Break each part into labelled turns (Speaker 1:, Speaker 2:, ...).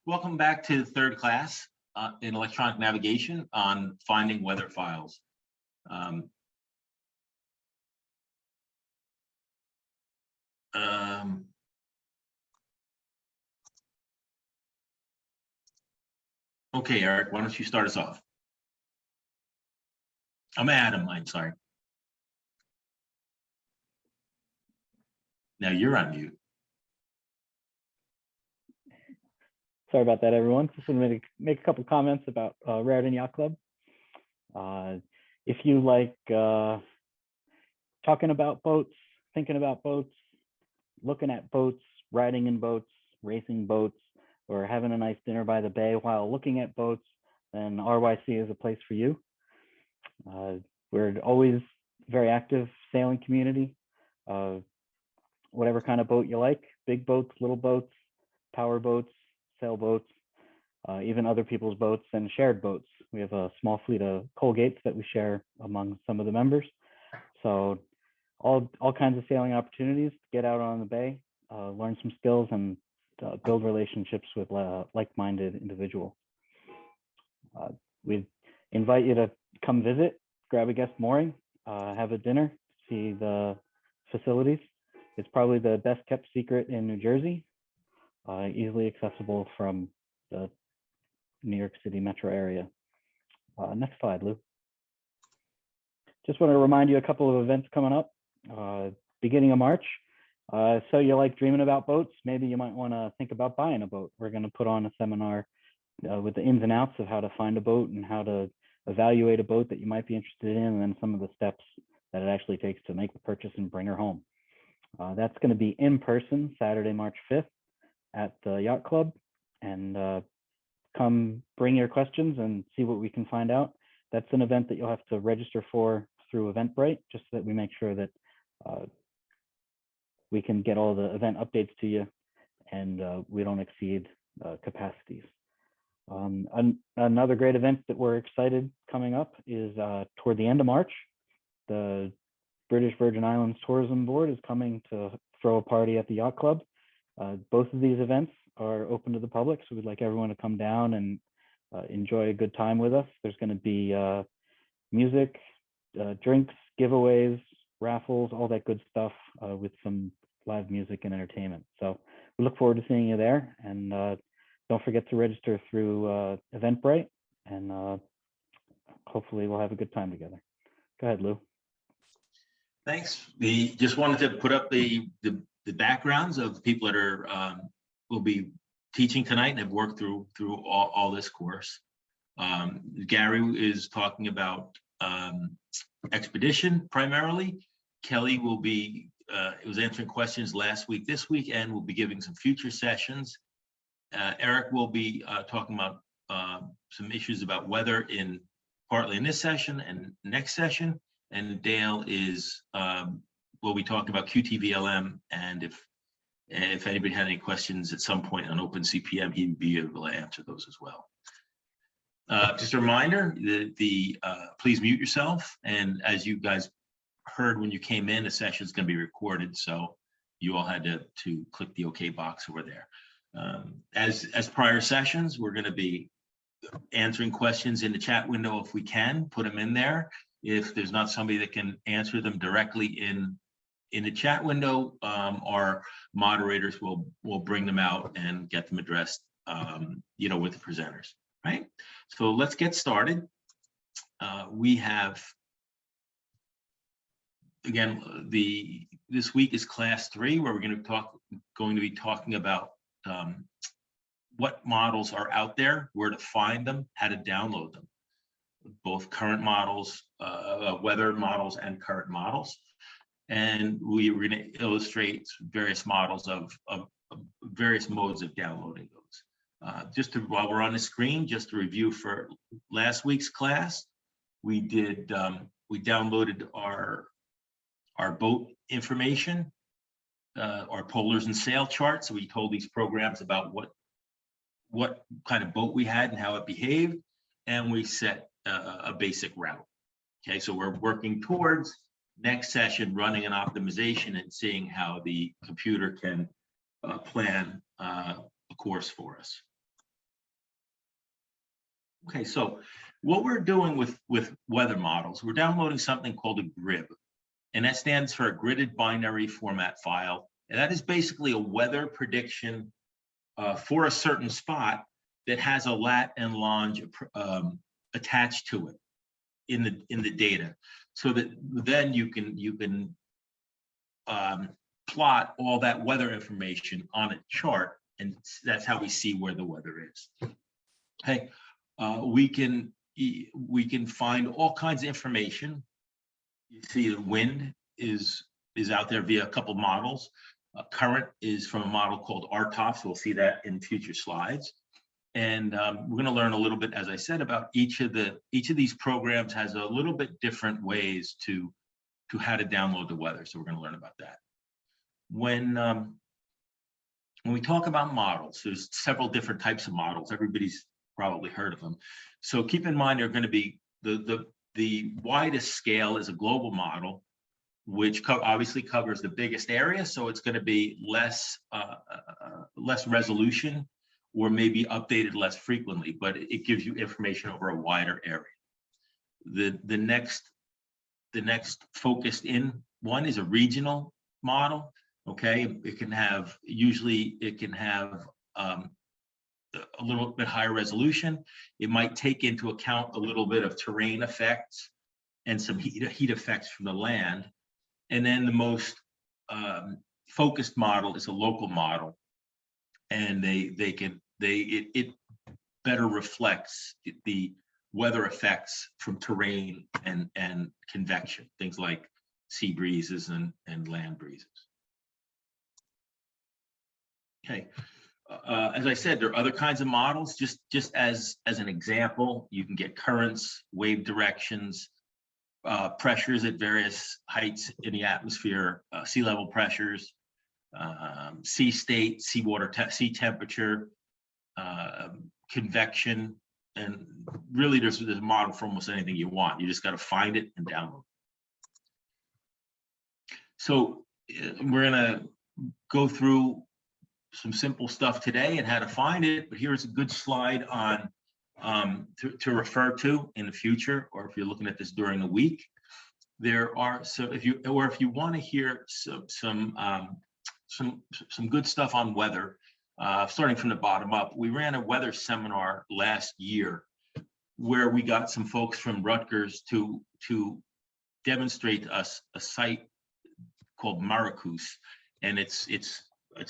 Speaker 1: Welcome back to the third class in electronic navigation on finding weather files. Okay, Eric, why don't you start us off? I'm Adam, I'm sorry. Now you're on mute.
Speaker 2: Sorry about that, everyone. Just wanted to make a couple comments about Raritan Yacht Club. If you like talking about boats, thinking about boats, looking at boats, riding in boats, racing boats, or having a nice dinner by the bay while looking at boats, then RYC is a place for you. We're always very active sailing community. Whatever kind of boat you like, big boats, little boats, power boats, sailboats, even other people's boats and shared boats. We have a small fleet of Colgates that we share among some of the members. So all kinds of sailing opportunities to get out on the bay, learn some skills and build relationships with like-minded individuals. We invite you to come visit, grab a guest mooring, have a dinner, see the facilities. It's probably the best kept secret in New Jersey. Easily accessible from the New York City metro area. Next slide, Lou. Just want to remind you a couple of events coming up. Beginning of March. So you like dreaming about boats, maybe you might want to think about buying a boat. We're going to put on a seminar with the ins and outs of how to find a boat and how to evaluate a boat that you might be interested in, and then some of the steps that it actually takes to make the purchase and bring her home. That's going to be in person Saturday, March 5th at the Yacht Club, and come bring your questions and see what we can find out. That's an event that you'll have to register for through Eventbrite, just so that we make sure that we can get all the event updates to you and we don't exceed capacities. Another great event that we're excited coming up is toward the end of March. The British Virgin Islands Tourism Board is coming to throw a party at the Yacht Club. Both of these events are open to the public, so we'd like everyone to come down and enjoy a good time with us. There's going to be music, drinks, giveaways, raffles, all that good stuff with some live music and entertainment. So we look forward to seeing you there, and don't forget to register through Eventbrite, and hopefully we'll have a good time together. Go ahead, Lou.
Speaker 1: Thanks. We just wanted to put up the backgrounds of the people that are will be teaching tonight and have worked through all this course. Gary is talking about Expedition primarily. Kelly will be was answering questions last week, this week, and we'll be giving some future sessions. Eric will be talking about some issues about weather partly in this session and next session. And Dale will be talking about QTVLM, and if anybody had any questions at some point on Opencpm, he'd be able to answer those as well. Just a reminder, please mute yourself, and as you guys heard when you came in, the session is going to be recorded, so you all had to click the OK box over there. As prior sessions, we're going to be answering questions in the chat window if we can, put them in there. If there's not somebody that can answer them directly in the chat window, our moderators will bring them out and get them addressed, with the presenters, right? So let's get started. We have, again, this week is class 3, where we're going to be talking about what models are out there, where to find them, how to download them, both current models, weather models, and current models. And we're going to illustrate various models of various modes of downloading those. While we're on the screen, just to review for last week's class, we downloaded our boat information, our polars and sail charts. So we told these programs about what kind of boat we had and how it behaved, and we set a basic route. Okay, so we're working towards next session running an optimization and seeing how the computer can plan a course for us. Okay, so what we're doing with weather models, we're downloading something called a GRIB, and that stands for a gridded binary format file. And that is basically a weather prediction for a certain spot that has a lat and longe attached to it in the data, so that then you can plot all that weather information on a chart, and that's how we see where the weather is. Okay, we can find all kinds of information. You see the wind is out there via a couple models. Current is from a model called RTOF, so we'll see that in future slides. And we're going to learn a little bit, as I said, about each of these programs has a little bit different ways to how to download the weather. So we're going to learn about that. When we talk about models, there's several different types of models. Everybody's probably heard of them. So keep in mind, they're going to be the widest scale is a global model, which obviously covers the biggest area. So it's going to be less resolution, or maybe updated less frequently, but it gives you information over a wider area. The next focused in one is a regional model. Okay, usually it can have a little bit higher resolution. It might take into account a little bit of terrain effects and some heat effects from the land. And then the most focused model is a local model, and it better reflects the weather effects from terrain and convection, things like sea breezes and land breezes. Okay, as I said, there are other kinds of models. Just as an example, you can get currents, wave directions, pressures at various heights in the atmosphere, sea level pressures, sea state, seawater, sea temperature, convection, and really there's a model for almost anything you want. You just got to find it and download it. So we're gonna go through some simple stuff today and how to find it, but here's a good slide on to refer to in the future, or if you're looking at this during the week. There are, so if you want to hear some good stuff on weather, starting from the bottom up, we ran a weather seminar last year where we got some folks from Rutgers to demonstrate to us a site called Maracus, and it's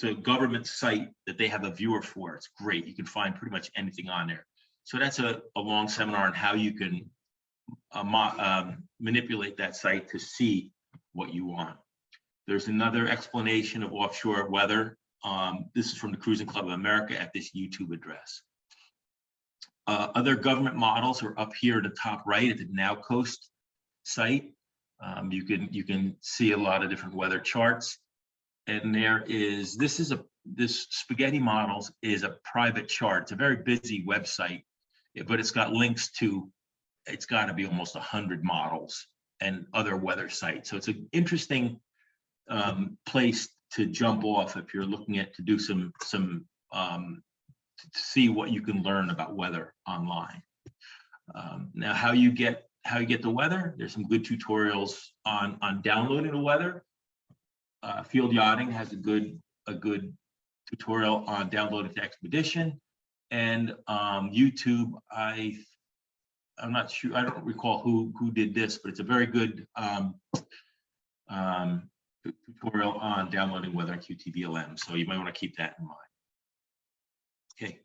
Speaker 1: a government site that they have a viewer for. It's great. You can find pretty much anything on there. So that's a long seminar on how you can manipulate that site to see what you want. There's another explanation of offshore weather. This is from the Cruising Club of America at this YouTube address. Other government models are up here at the top right at the Now Coast site. You can see a lot of different weather charts. And this Spaghetti Models is a private chart. It's a very busy website, but it's got links to, it's got to be almost 100 models and other weather sites. So it's an interesting place to jump off if you're looking at to do some to see what you can learn about weather online. Now, how you get the weather, there's some good tutorials on downloading the weather. Field Yachting has a good tutorial on downloading to Expedition, and YouTube, I'm not sure, I don't recall who did this, but it's a very good tutorial on downloading weather in QTVLM. So you might want to keep that in mind. Okay,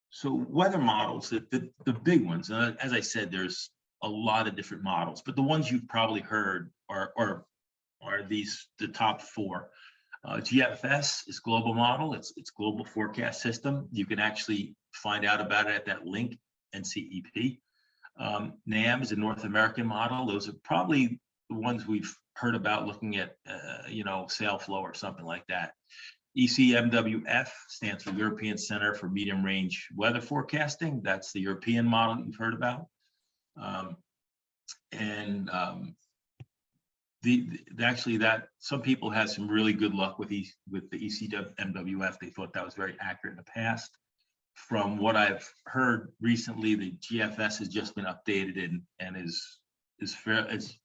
Speaker 1: so weather models, the big ones, as I said, there's a lot of different models, but the ones you've probably heard are the top four. GFS is global model. It's global forecast system. You can actually find out about it at that link, NCEP. NAM is a North American model. Those are probably the ones we've heard about looking at, sail flow or something like that. ECMWF stands for European Center for Medium Range Weather Forecasting. That's the European model you've heard about. Actually, that some people had some really good luck with the ECMWF. They thought that was very accurate in the past. from what I've heard recently, the GFS has just been updated and is fair. Its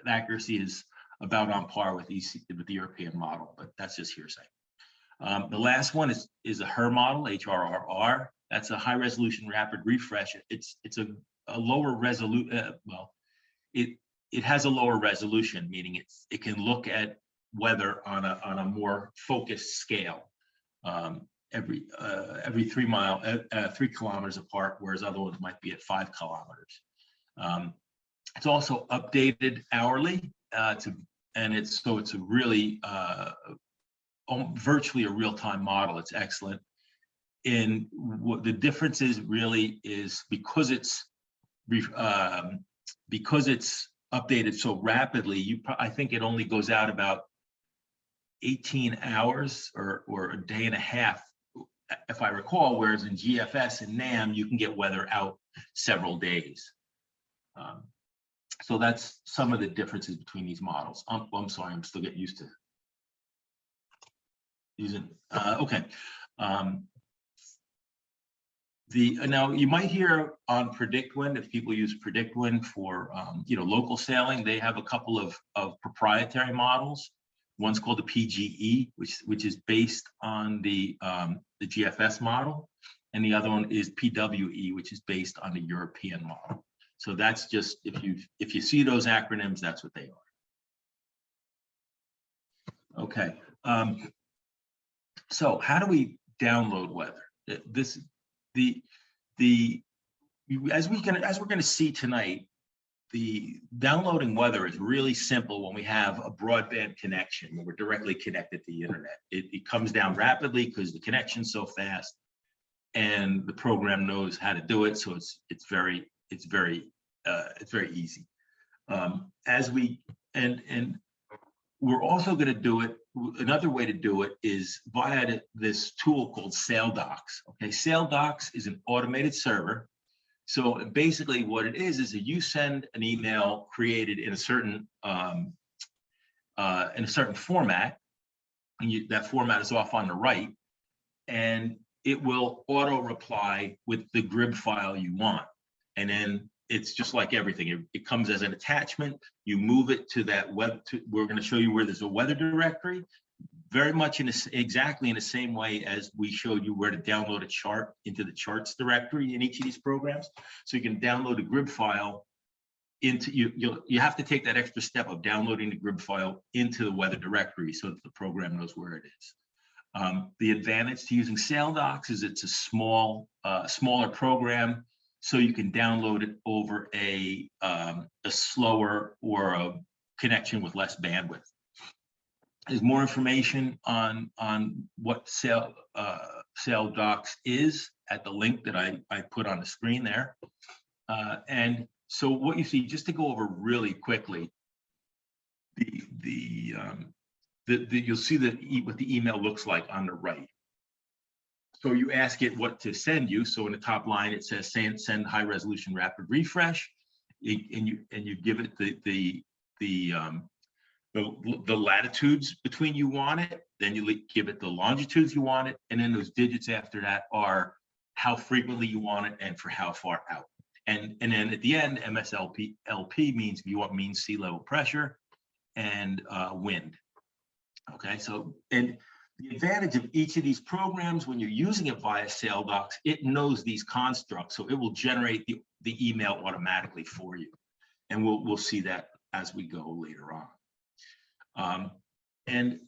Speaker 1: accuracy is about on par with the European model, but that's just hearsay. The last one is a HRR model, HRRR. That's a high resolution rapid refresh. It's a lower resolution. Well, it has a lower resolution, meaning it can look at weather on a more focused scale. Every 3 kilometers apart, whereas other ones might be at 5 kilometers. It's also updated hourly, and it's a really virtually a real-time model. It's excellent. And what the difference is really is because it's updated so rapidly. I think it only goes out about 18 hours or a day and a half, if I recall, whereas in GFS and NAM, you can get weather out several days. So that's some of the differences between these models. I'm sorry, I'm still getting used to using, okay. Now you might hear on PredictWind, if people use PredictWind for local sailing, they have a couple of proprietary models. One's called the PGE, which is based on the GFS model, and the other one is PWE, which is based on the European model. So that's just, if you see those acronyms, that's what they are. Okay. So how do we download weather? As we're going to see tonight, the downloading weather is really simple when we have a broadband connection, when we're directly connected to the internet. It comes down rapidly because the connection's so fast, and the program knows how to do it. So it's very easy. We're also going to do it. Another way to do it is via this tool called SailDocs. Okay, SailDocs is an automated server. So basically, what it is that you send an email created in a certain format, and that format is off on the right, and it will auto reply with the GRIB file you want, and then it's just like everything. It comes as an attachment. You move it to that web. We're going to show you where there's a weather directory, very much exactly in the same way as we showed you where to download a chart into the charts directory in each of these programs. So you can download a GRIB file into you have to take that extra step of downloading the GRIB file into the weather directory so that the program knows where it is. The advantage to using SailDocs is it's a smaller program. So you can download it over a slower or a connection with less bandwidth. There's more information on what SailDocs is at the link that I put on the screen there. And so what you see, just to go over really quickly, you'll see what the email looks like on the right. So you ask it what to send you. So in the top line, it says send high resolution rapid refresh, and you give it the latitudes between you want it. Then you give it the longitudes you want it, and then those digits after that are how frequently you want it and for how far out. And then at the end, MSLP means you want mean sea level pressure and wind. Okay, so and the advantage of each of these programs, when you're using it via SailDocs, it knows these constructs, so it will generate the email automatically for you, and we'll see that as we go later on. And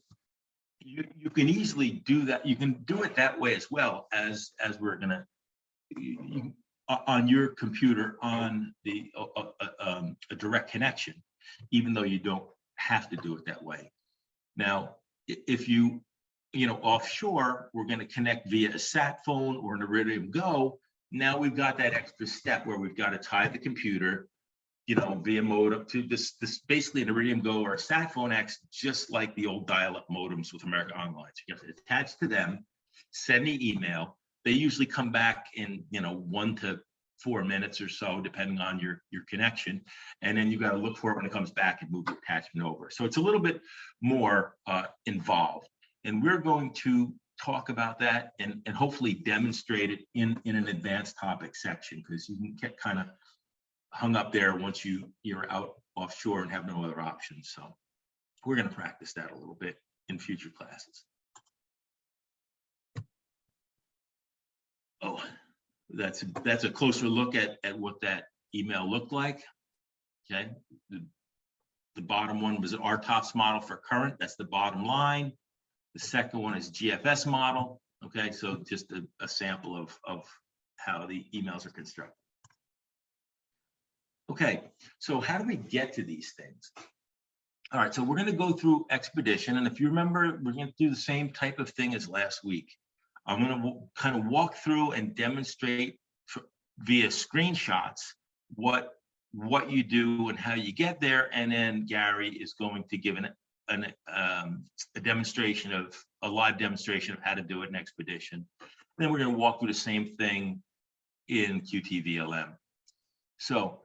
Speaker 1: you can easily do that. You can do it that way as well as we're gonna on your computer on a direct connection, even though you don't have to do it that way. Now, if you offshore, we're going to connect via a sat phone or an Iridium Go. Now we've got that extra step where we've got to tie the computer, via modem to this basically an Iridium Go or a sat phone acts just like the old dial-up modems with America Online. So you have to attach to them, send the email. They usually come back in 1 to 4 minutes or so, depending on your connection, and then you got to look for it when it comes back and move the attachment over. So it's a little bit more involved. And we're going to talk about that and hopefully demonstrate it in an advanced topic section, because you can get kind of hung up there once you're out offshore and have no other options. So we're going to practice that a little bit in future classes. Oh, that's a closer look at what that email looked like. Okay, the bottom one was RTOPS model for current. That's the bottom line. The second one is GFS model. Okay, so just a sample of how the emails are constructed. Okay, so how do we get to these things? All right, so we're going to go through Expedition, and if you remember, we're going to do the same type of thing as last week. I'm going to kind of walk through and demonstrate via screenshots what you do and how you get there, and then Gary is going to give a demonstration of a live demonstration of how to do it in Expedition. Then we're going to walk through the same thing in QTVLM. So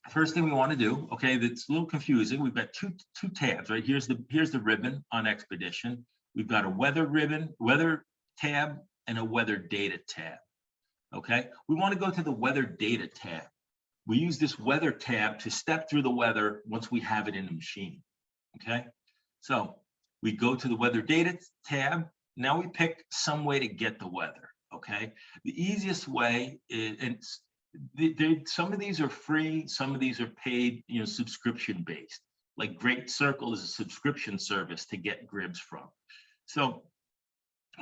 Speaker 1: first thing we want to do, okay, that's a little confusing. We've got two tabs, right? Here's the ribbon on Expedition. We've got a weather ribbon, weather tab, and a weather data tab. Okay, we want to go to the weather data tab. We use this weather tab to step through the weather once we have it in the machine. Okay, so we go to the weather data tab. Now we pick some way to get the weather. Okay, the easiest way is, and some of these are free, some of these are paid, subscription based. Like Great Circle is a subscription service to get Gribs from. So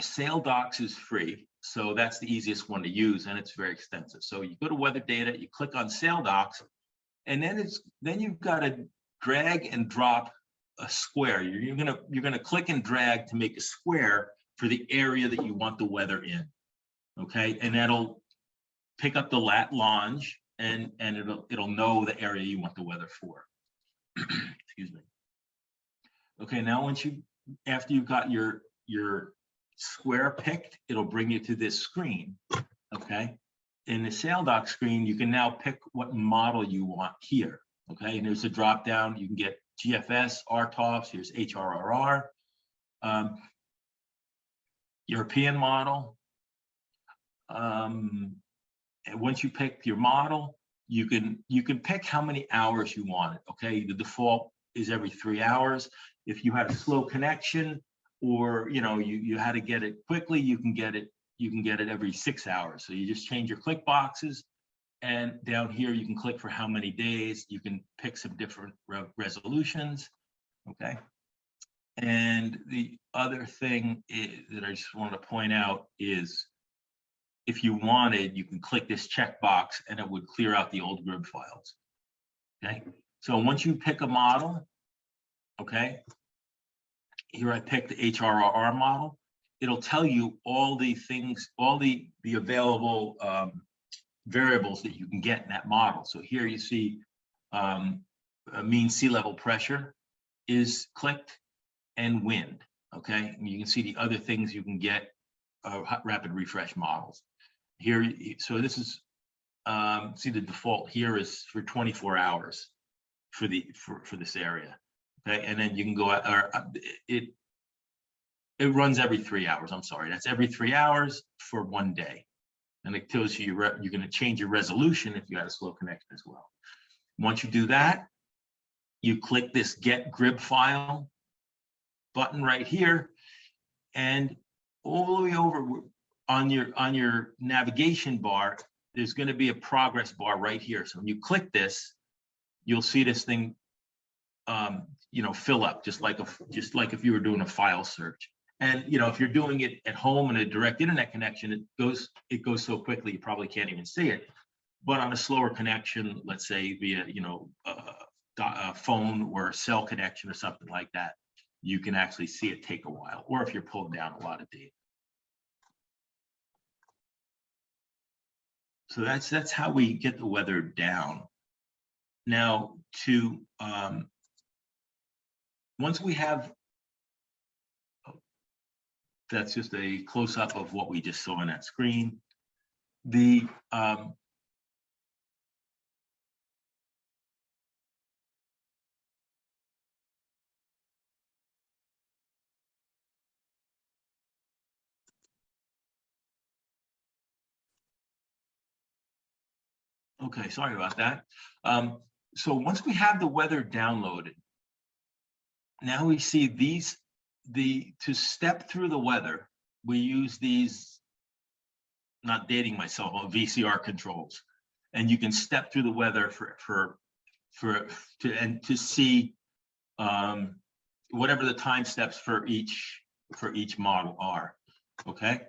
Speaker 1: SailDocs is free, so that's the easiest one to use, and it's very extensive. So you go to weather data, you click on SailDocs, and then you've got to drag and drop a square. You're gonna click and drag to make a square for the area that you want the weather in. Okay, and that'll pick up the lat longe, and it'll know the area you want the weather for. Excuse me. Okay, now after you've got your square picked, it'll bring you to this screen. Okay, in the SailDoc screen, you can now pick what model you want here. Okay, and there's a drop down. You can get GFS, RTOPS. Here's HRRR, European model. And once you pick your model, you can pick how many hours you want it. Okay, the default is every 3 hours. If you had a slow connection, or you had to get it quickly, you can get it every 6 hours. So you just change your click boxes, and down here you can click for how many days. You can pick some different resolutions. Okay, and the other thing that I just want to point out is, if you wanted, you can click this checkbox and it would clear out the old Grib files. Okay, so once you pick a model, okay, here I picked the HRRR model. It'll tell you all the things, all the available variables that you can get in that model. So here you see a mean sea level pressure is clicked, and wind. Okay, and you can see the other things you can get, rapid refresh models. Here, so this is, see the default here is for 24 hours for this area. Okay, and then you can go, it runs every 3 hours. I'm sorry, that's every 3 hours for 1 day. And it tells you you're going to change your resolution if you had a slow connection as well. Once you do that, you click this Get Grib File button right here, and all the way over on your navigation bar, there's going to be a progress bar right here. So when you click this, you'll see this thing, fill up just like if you were doing a file search. And if you're doing it at home in a direct internet connection, it goes so quickly you probably can't even see it. But on a slower connection, let's say via a phone or a cell connection or something like that, you can actually see it take a while, or if you're pulling down a lot of data. So that's how we get the weather down. Now, once we have, that's just a close-up of what we just saw on that screen. The Okay, sorry about that. So once we have the weather downloaded, now we see these, to step through the weather, we use these, not dating myself, on VCR controls. And you can step through the weather to see whatever the time steps for each model are. Okay.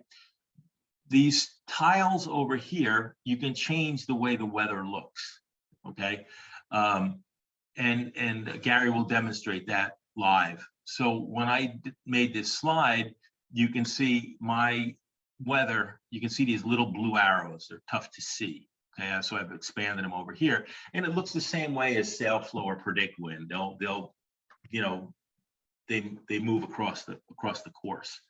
Speaker 1: These tiles over here, you can change the way the weather looks. Okay. And Gary will demonstrate that live. So when I made this slide, you can see my weather. You can see these little blue arrows. They're tough to see. Okay, so I've expanded them over here, and it looks the same way as sail flow or predict wind. They'll you know, they move across the course.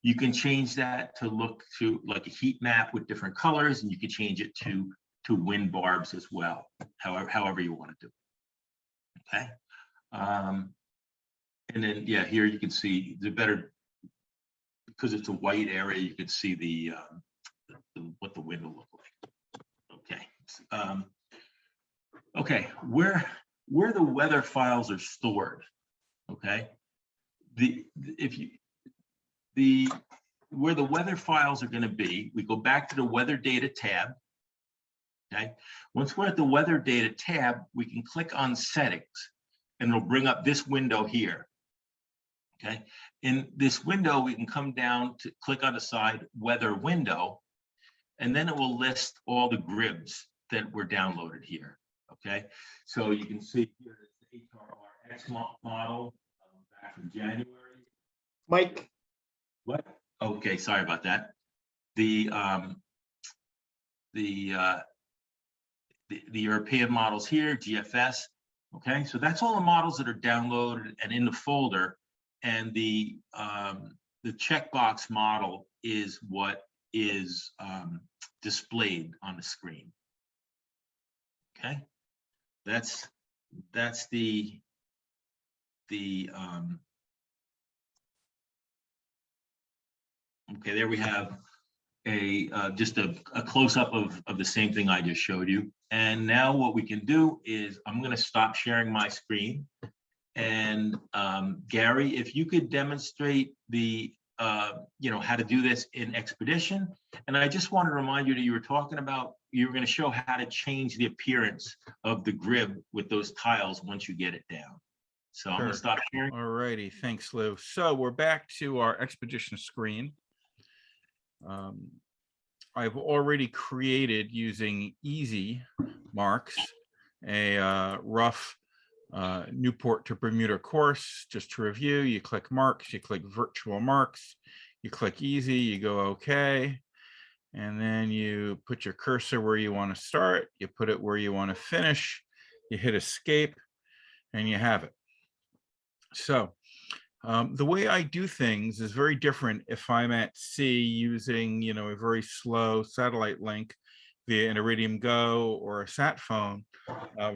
Speaker 1: You can change that to look to like a heat map with different colors, and you can change it to wind barbs as well, however you want to do it. Okay. And then, yeah, here you can see the better, because it's a white area, you can see the what the wind will look like. Okay. Okay, where the weather files are stored. Okay. Where the weather files are going to be, we go back to the weather data tab. Okay. Once we're at the weather data tab, we can click on settings, and it'll bring up this window here. Okay. In this window, we can come down to click on the side weather window, and then it will list all the grids that were downloaded here. Okay. So you can see here the HRRX model back from January.
Speaker 3: Mike.
Speaker 1: What? Okay, sorry about that. The European models here, GFS. Okay, so that's all the models that are downloaded and in the folder, and the checkbox model is what is displayed on the screen. Okay, that's the okay, there we have just a close-up of the same thing I just showed you. And now what we can do is I'm going to stop sharing my screen. And Gary, if you could demonstrate the how to do this in Expedition. And I just want to remind you that you were talking about, you were going to show how to change the appearance of the grid with those tiles once you get it down. So I'm going to stop sharing.
Speaker 4: All righty, thanks, Lou. So we're back to our Expedition screen. I've already created, using easy marks, a rough Newport to Bermuda course. Just to review, you click marks, you click virtual marks, you click easy, you go okay, and then you put your cursor where you want to start, you put it where you want to finish, you hit escape, and you have it. So the way I do things is very different if I'm at sea using, a very slow satellite link via an Iridium Go or a sat phone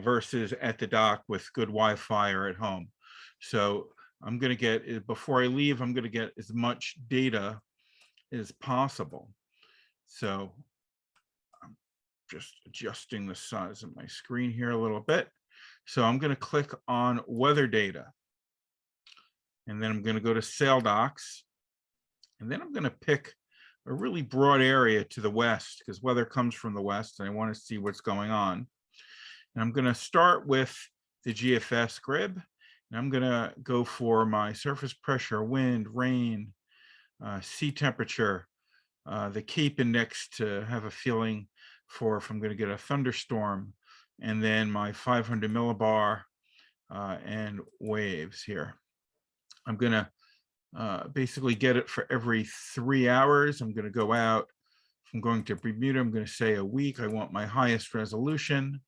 Speaker 4: versus at the dock with good Wi-Fi or at home. So I'm going to get, before I leave, I'm going to get as much data as possible. So I'm just adjusting the size of my screen here a little bit. So I'm going to click on weather data. And then I'm going to go to sail docs. And then I'm going to pick a really broad area to the west, because weather comes from the west and I want to see what's going on. And I'm going to start with the GFS grid. And I'm going to go for my surface pressure, wind, rain, sea temperature, the Cape index to have a feeling for if I'm going to get a thunderstorm, and then my 500 millibar and waves here. I'm going to basically get it for every 3 hours. I'm going to go out. If I'm going to Bermuda, I'm going to say a week. I want my highest resolution.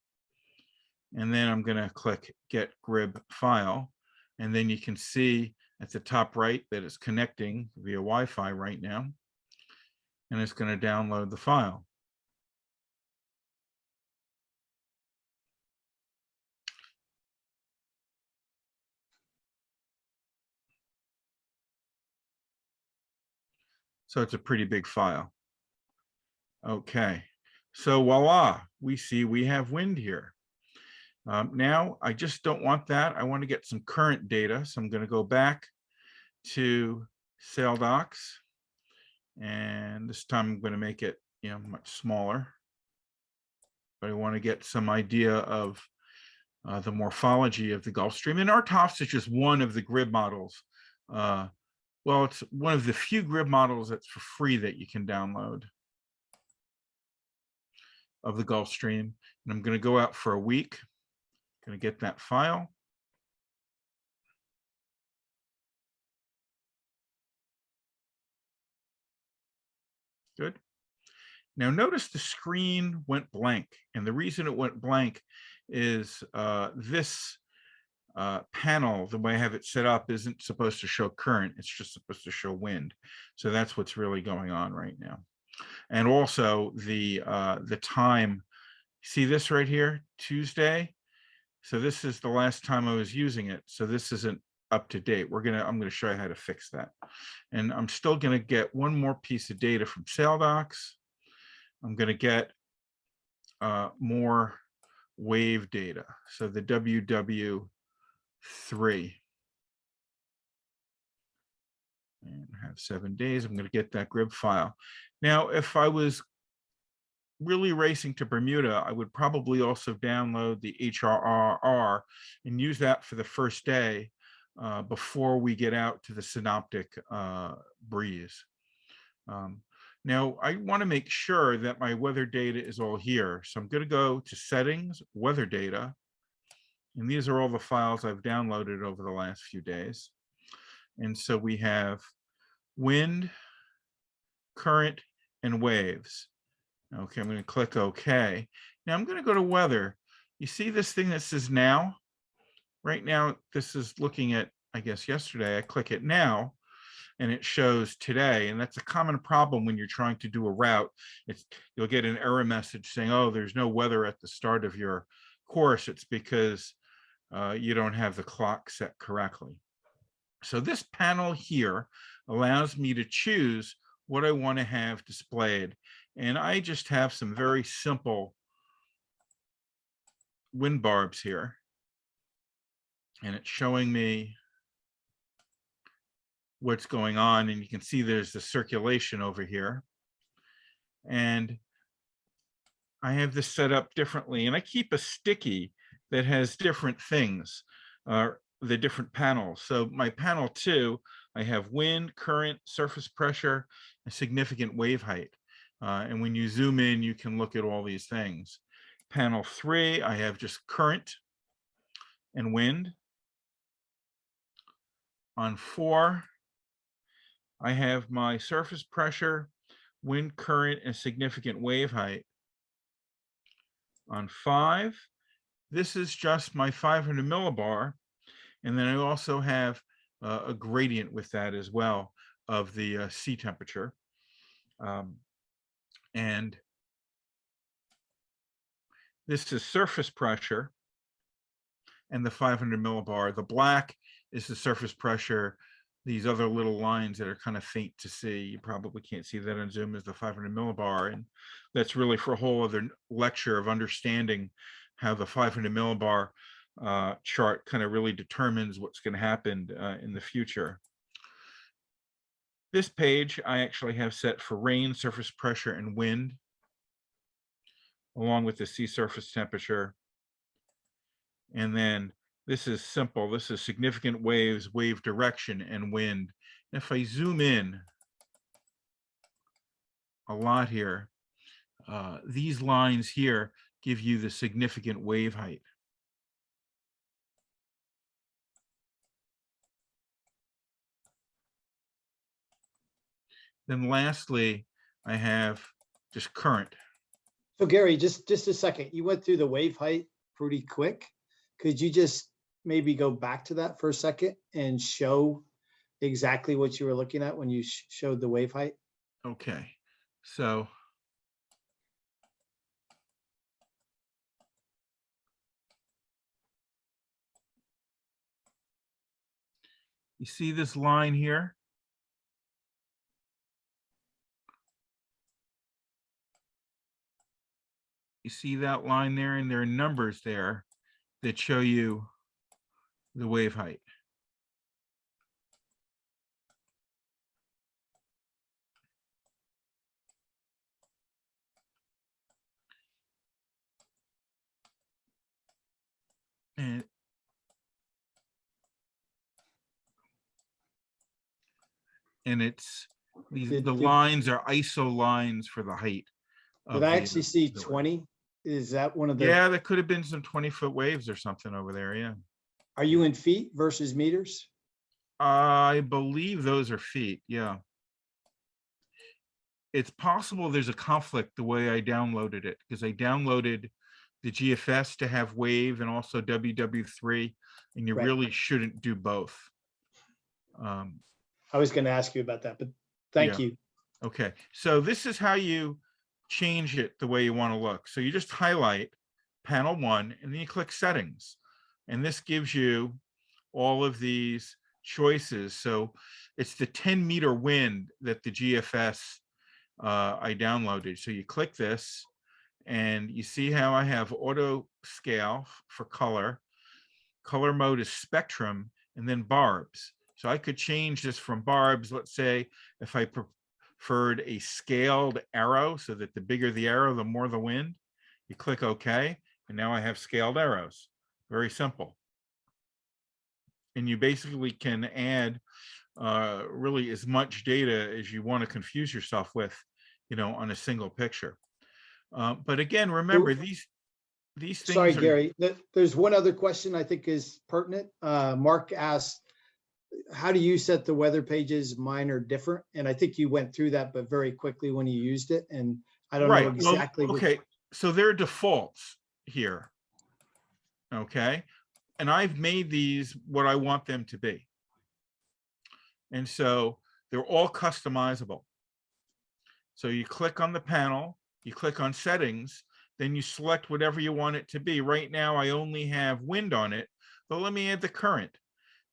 Speaker 4: And then I'm going to click Get Grid File. And then you can see at the top right that it's connecting via Wi-Fi right now. And it's going to download the file. So it's a pretty big file. Okay, So voila, we see we have wind here. Now, I just don't want that. I want to get some current data. So I'm going to go back to sail docs. And this time I'm going to make it, much smaller. But I want to get some idea of the morphology of the Gulf Stream. And RTOFS is just one of the grid models. Well, it's one of the few grid models that's for free that you can download of the Gulf Stream. And I'm going to go out for a week. Going to get that file. Good. Now notice the screen went blank. And the reason it went blank is this panel, the way I have it set up, isn't supposed to show current. It's just supposed to show wind. So that's what's really going on right now. And also the time, see this right here, Tuesday. So this is the last time I was using it. So this isn't up to date. I'm going to show you how to fix that. And I'm still going to get one more piece of data from SailDocs. I'm going to get more wave data. So the WW3. And have 7 days. I'm going to get that grid file. Now, if I was really racing to Bermuda, I would probably also download the HRRR and use that for the first day before we get out to the synoptic breeze. Now, I want to make sure that my weather data is all here. So I'm going to go to settings, weather data. And these are all the files I've downloaded over the last few days. And so we have wind, current, and waves. Okay, I'm going to click OK. Now I'm going to go to weather. You see this thing that says now? Right now, this is looking at, I guess, yesterday. I click it now, and it shows today. And that's a common problem when you're trying to do a route. You'll get an error message saying, oh, there's no weather at the start of your course. It's because you don't have the clock set correctly. So this panel here allows me to choose what I want to have displayed. And I just have some very simple wind barbs here. And it's showing me what's going on. And you can see there's the circulation over here. And I have this set up differently. And I keep a sticky that has different things, the different panels. So my panel 2, I have wind, current, surface pressure, and significant wave height. And when you zoom in, you can look at all these things. Panel 3, I have just current and wind. On 4, I have my surface pressure, wind, current, and significant wave height. On 5, this is just my 500 millibar. And then I also have a gradient with that as well of the sea temperature. And this is surface pressure and the 500 millibar. The black is the surface pressure. These other little lines that are kind of faint to see, you probably can't see that on Zoom, is the 500 millibar. And that's really for a whole other lecture of understanding how the 500 millibar chart kind of really determines what's going to happen in the future. This page I actually have set for rain, surface pressure, and wind, along with the sea surface temperature. And then this is simple. This is significant waves, wave direction, and wind. And if I zoom in a lot here, these lines here give you the significant wave height. Then lastly, I have just current.
Speaker 3: So Gary, just a second. You went through the wave height pretty quick. Could you just maybe go back to that for a second and show exactly what you were looking at when you showed the wave height?
Speaker 4: Okay, so you see this line here? You see that line there, and there are numbers there that show you the wave height. And it's the
Speaker 3: Did
Speaker 4: lines are ISO lines for the height.
Speaker 3: I actually see 20? Is that one of the,
Speaker 4: Yeah, there could have been some 20-foot waves or something over there. Yeah.
Speaker 3: are you in feet versus meters?
Speaker 4: I believe those are feet. Yeah. It's possible there's a conflict the way I downloaded it, because I downloaded the GFS to have wave and also WW3, and you
Speaker 3: Right.
Speaker 4: really shouldn't do both.
Speaker 3: I was going to ask you about that, but thank
Speaker 4: Yeah.
Speaker 3: you.
Speaker 4: Okay, so this is how you change it the way you want to look. So you just highlight panel 1 and then you click settings. And this gives you all of these choices. So it's the 10-meter wind that the GFS I downloaded. So you click this and you see how I have auto scale for color. Color mode is spectrum, and then barbs. So I could change this from barbs. Let's say if I preferred a scaled arrow, so that the bigger the arrow, the more the wind. You click OK, and now I have scaled arrows. Very simple. And you basically can add really as much data as you want to confuse yourself with, on a single picture. But again, remember, these things
Speaker 3: Sorry,
Speaker 4: are,
Speaker 3: Gary, there's one other question I think is pertinent. Mark asked, how do you set the weather pages? Mine are different. And I think you went through that, but very quickly when you used it. And I don't know
Speaker 4: right.
Speaker 3: exactly.
Speaker 4: Well, okay, so there are defaults here. Okay. And I've made these what I want them to be. And so they're all customizable. So you click on the panel, you click on settings, then you select whatever you want it to be. Right now, I only have wind on it, but let me add the current.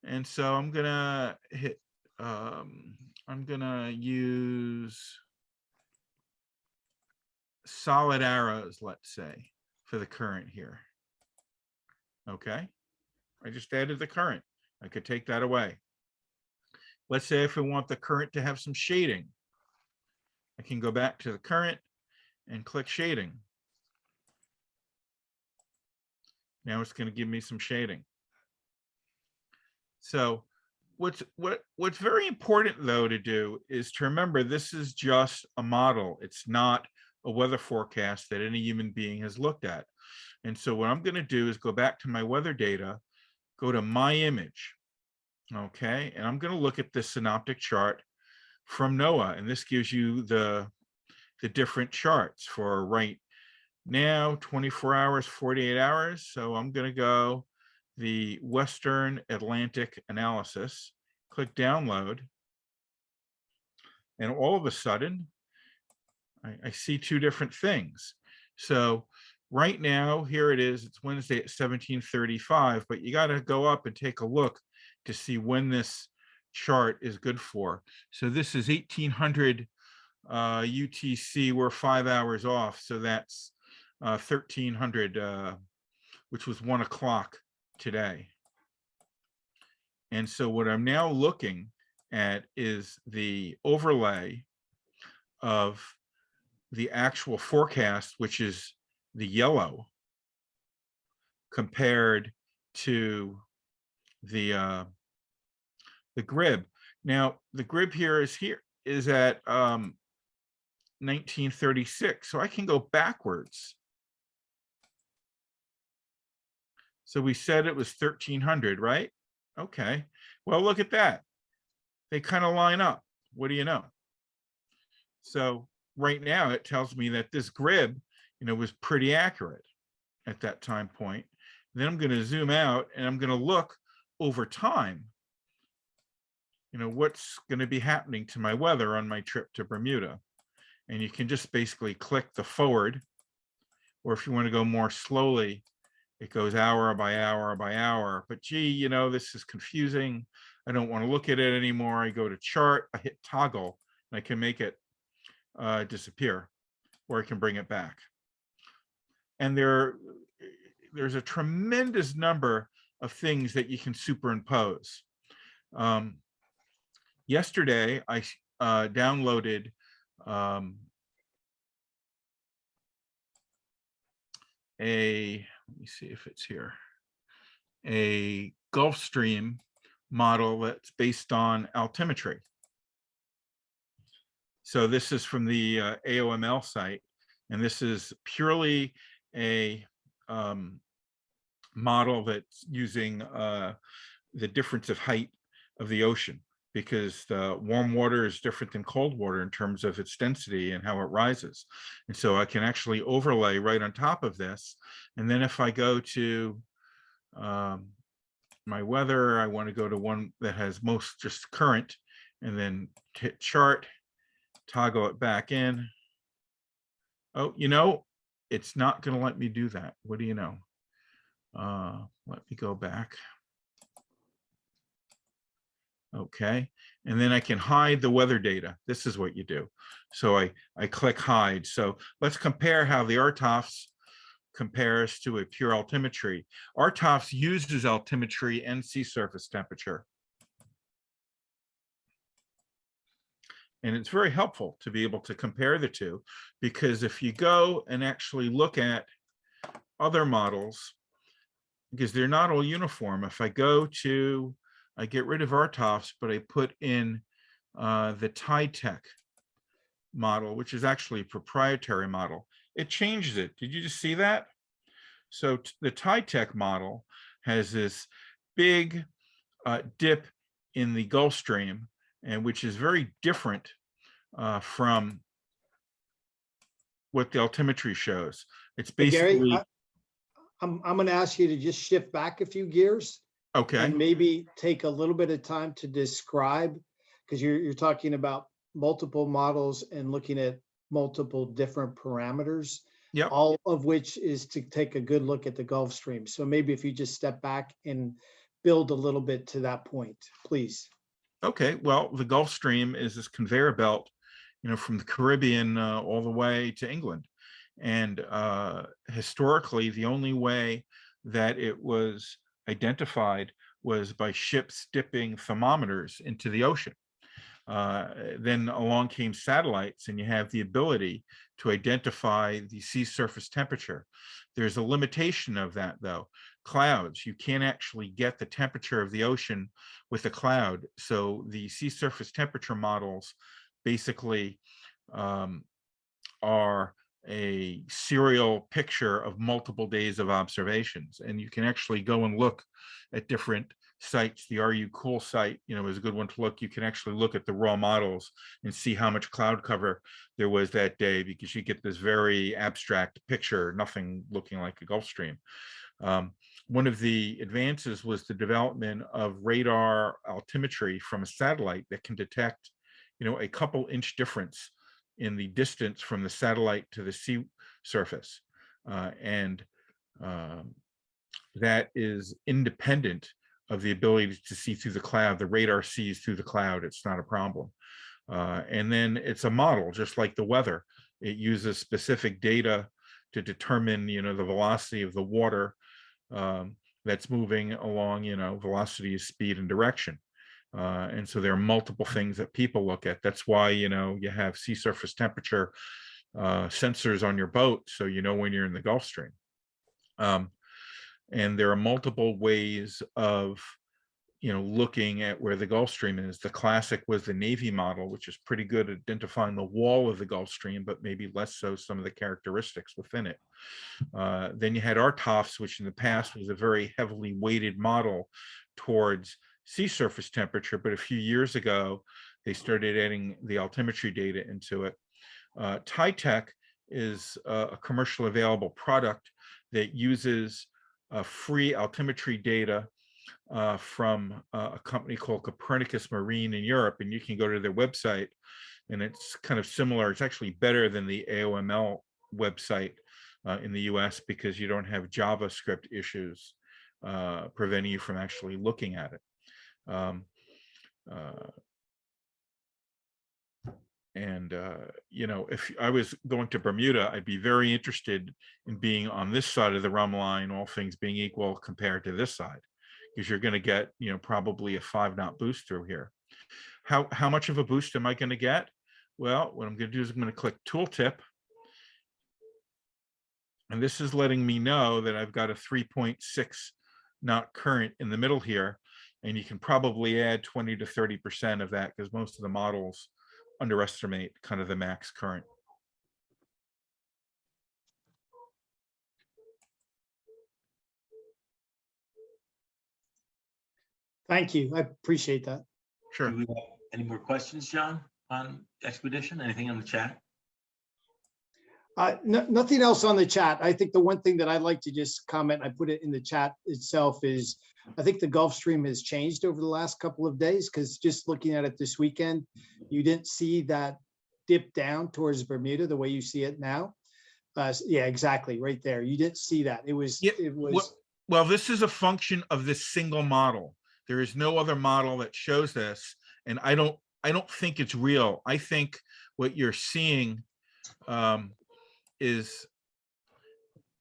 Speaker 4: And so I'm gonna hit, I'm gonna use solid arrows, let's say, for the current here. Okay, I just added the current. I could take that away. Let's say if I want the current to have some shading, I can go back to the current and click shading. Now it's going to give me some shading. So what's very important though to do is to remember this is just a model. It's not a weather forecast that any human being has looked at. And so what I'm going to do is go back to my weather data, go to my image. Okay, and I'm going to look at this synoptic chart from NOAA, and this gives you the different charts for right now, 24 hours, 48 hours. So I'm going to go the Western Atlantic analysis, click download, and all of a sudden I see two different things. So right now, here it is, it's Wednesday at 17:35, but you got to go up and take a look to see when this chart is good for. So this is 1800 UTC, we're 5 hours off. So that's 1300, which was 1 o'clock today. And so what I'm now looking at is the overlay of the actual forecast, which is the yellow, compared to the grid. Now the grid here is at 1936, so I can go backwards. So we said it was 1300, right? Okay, well, look at that. They kind of line up. What do you know? So right now it tells me that this grid, was pretty accurate at that time point. Then I'm going to zoom out and I'm going to look over time, what's going to be happening to my weather on my trip to Bermuda. And you can just basically click the forward, or if you want to go more slowly, it goes hour by hour by hour. But gee, this is confusing. I don't want to look at it anymore. I go to chart, I hit toggle, and I can make it disappear, or I can bring it back. and there's a tremendous number of things that you can superimpose. Yesterday, I downloaded let me see if it's here, a Gulfstream model that's based on altimetry. So this is from the AOML site, and this is purely a model that's using the difference of height of the ocean, because the warm water is different than cold water in terms of its density and how it rises. And so I can actually overlay right on top of this. And then if I go to my weather, I want to go to one that has most just current, and then hit chart, toggle it back in. Oh, you know, it's not going to let me do that. What do you know? Let me go back. Okay, and then I can hide the weather data. This is what you do. So I click hide. So let's compare how the RTOFS compares to a pure altimetry. RTOFS uses altimetry and sea surface temperature. And it's very helpful to be able to compare the two, because if you go and actually look at other models, because they're not all uniform. If I go to, I get rid of RTOFS, but I put in the TITEC model, which is actually a proprietary model. It changes it. Did you just see that? So the TITEC model has this big dip in the Gulf Stream, and which is very different from what the altimetry shows. It's basically.
Speaker 3: Gary, I'm going to ask you to just shift back a few gears.
Speaker 4: Okay.
Speaker 3: And maybe take a little bit of time to describe, because you're talking about multiple models and looking at multiple different parameters.
Speaker 4: Yep.
Speaker 3: All of which is to take a good look at the Gulf Stream. So maybe if you just step back and build a little bit to that point, please.
Speaker 4: Okay, well, the Gulf Stream is this conveyor belt, you know, from the Caribbean all the way to England. And historically, the only way that it was identified was by ships dipping thermometers into the ocean. Then along came satellites, and you have the ability to identify the sea surface temperature. There's a limitation of that, though. Clouds, you can't actually get the temperature of the ocean with a cloud. So the sea surface temperature models basically are a serial picture of multiple days of observations. And you can actually go and look at different sites. The RU Cool site, you know, is a good one to look. You can actually look at the raw models and see how much cloud cover there was that day, because you get this very abstract picture, nothing looking like a Gulf Stream. One of the advances was the development of radar altimetry from a satellite that can detect, you know, a couple inch difference in the distance from the satellite to the sea surface. That is independent of the ability to see through the cloud. The radar sees through the cloud. It's not a problem. And then it's a model, just like the weather. It uses specific data to determine, you know, the velocity of the water that's moving along, you know, velocity, speed, and direction. And so there are multiple things that people look at. That's why, you know, you have sea surface temperature sensors on your boat, so you know when you're in the Gulf Stream. And there are multiple ways of, you know, looking at where the Gulf Stream is. The classic was the Navy model, which is pretty good at identifying the wall of the Gulf Stream, but maybe less so some of the characteristics within it. Then you had RTOFS, which in the past was a very heavily weighted model towards sea surface temperature, but a few years ago, they started adding the altimetry data into it. TITEC is a commercially available product that uses free altimetry data from a company called Copernicus Marine in Europe, and you can go to their website, and it's kind of similar. It's actually better than the AOML website in the US, because you don't have JavaScript issues preventing you from actually looking at it. And, you know, if I was going to Bermuda, I'd be very interested in being on this side of the run line, all things being equal compared to this side, because you're going to get, you know, probably a 5-knot boost through here. How much of a boost am I going to get? Well, what I'm going to do is I'm going to click tooltip. And this is letting me know that I've got a 3.6 knot current in the middle here. And you can probably add 20 to 30% of that, because most of the models underestimate kind of the max current.
Speaker 3: Thank you. I appreciate that.
Speaker 4: Sure.
Speaker 1: Do we have any more questions, John, on Expedition? Anything on the chat?
Speaker 3: Nothing else on the chat. I think the one thing that I'd like to just comment, I put it in the chat itself, is I think the Gulf Stream has changed over the last couple of days, because just looking at it this weekend, you didn't see that dip down towards Bermuda the way you see it now. Yeah, exactly, right there. You didn't see that. It was,
Speaker 4: Yeah,
Speaker 3: it was.
Speaker 4: Well, this is a function of this single model. There is no other model that shows this, and I don't think it's real. I think what you're seeing is,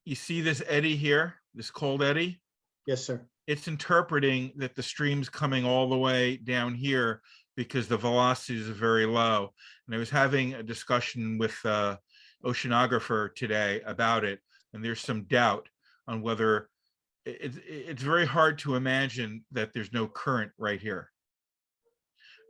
Speaker 4: you see this eddy here, this cold eddy?
Speaker 3: Yes, sir.
Speaker 4: It's interpreting that the stream's coming all the way down here because the velocities are very low. And I was having a discussion with oceanographer today about it, and there's some doubt on whether it's very hard to imagine that there's no current right here,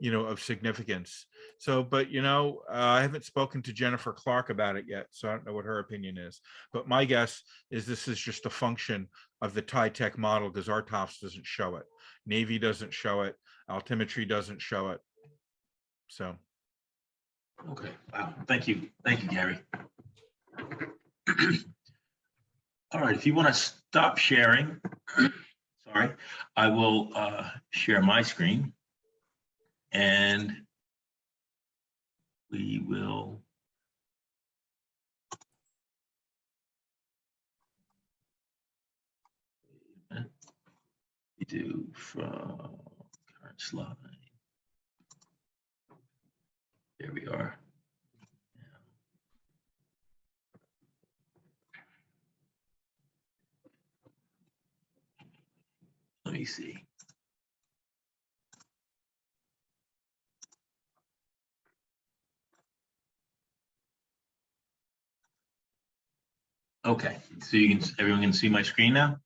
Speaker 4: you know, of significance. So, but, you know, I haven't spoken to Jennifer Clark about it yet, so I don't know what her opinion is. But my guess is this is just a function of the TITEC model, because RTOPS doesn't show it. Navy doesn't show it. Altimetry doesn't show it. So.
Speaker 1: Okay, wow, thank you, Gary. All right, if you want to stop sharing, sorry, I will share my screen, and we will do from current slide. There we are. Let me see. Okay, so everyone can see my screen now?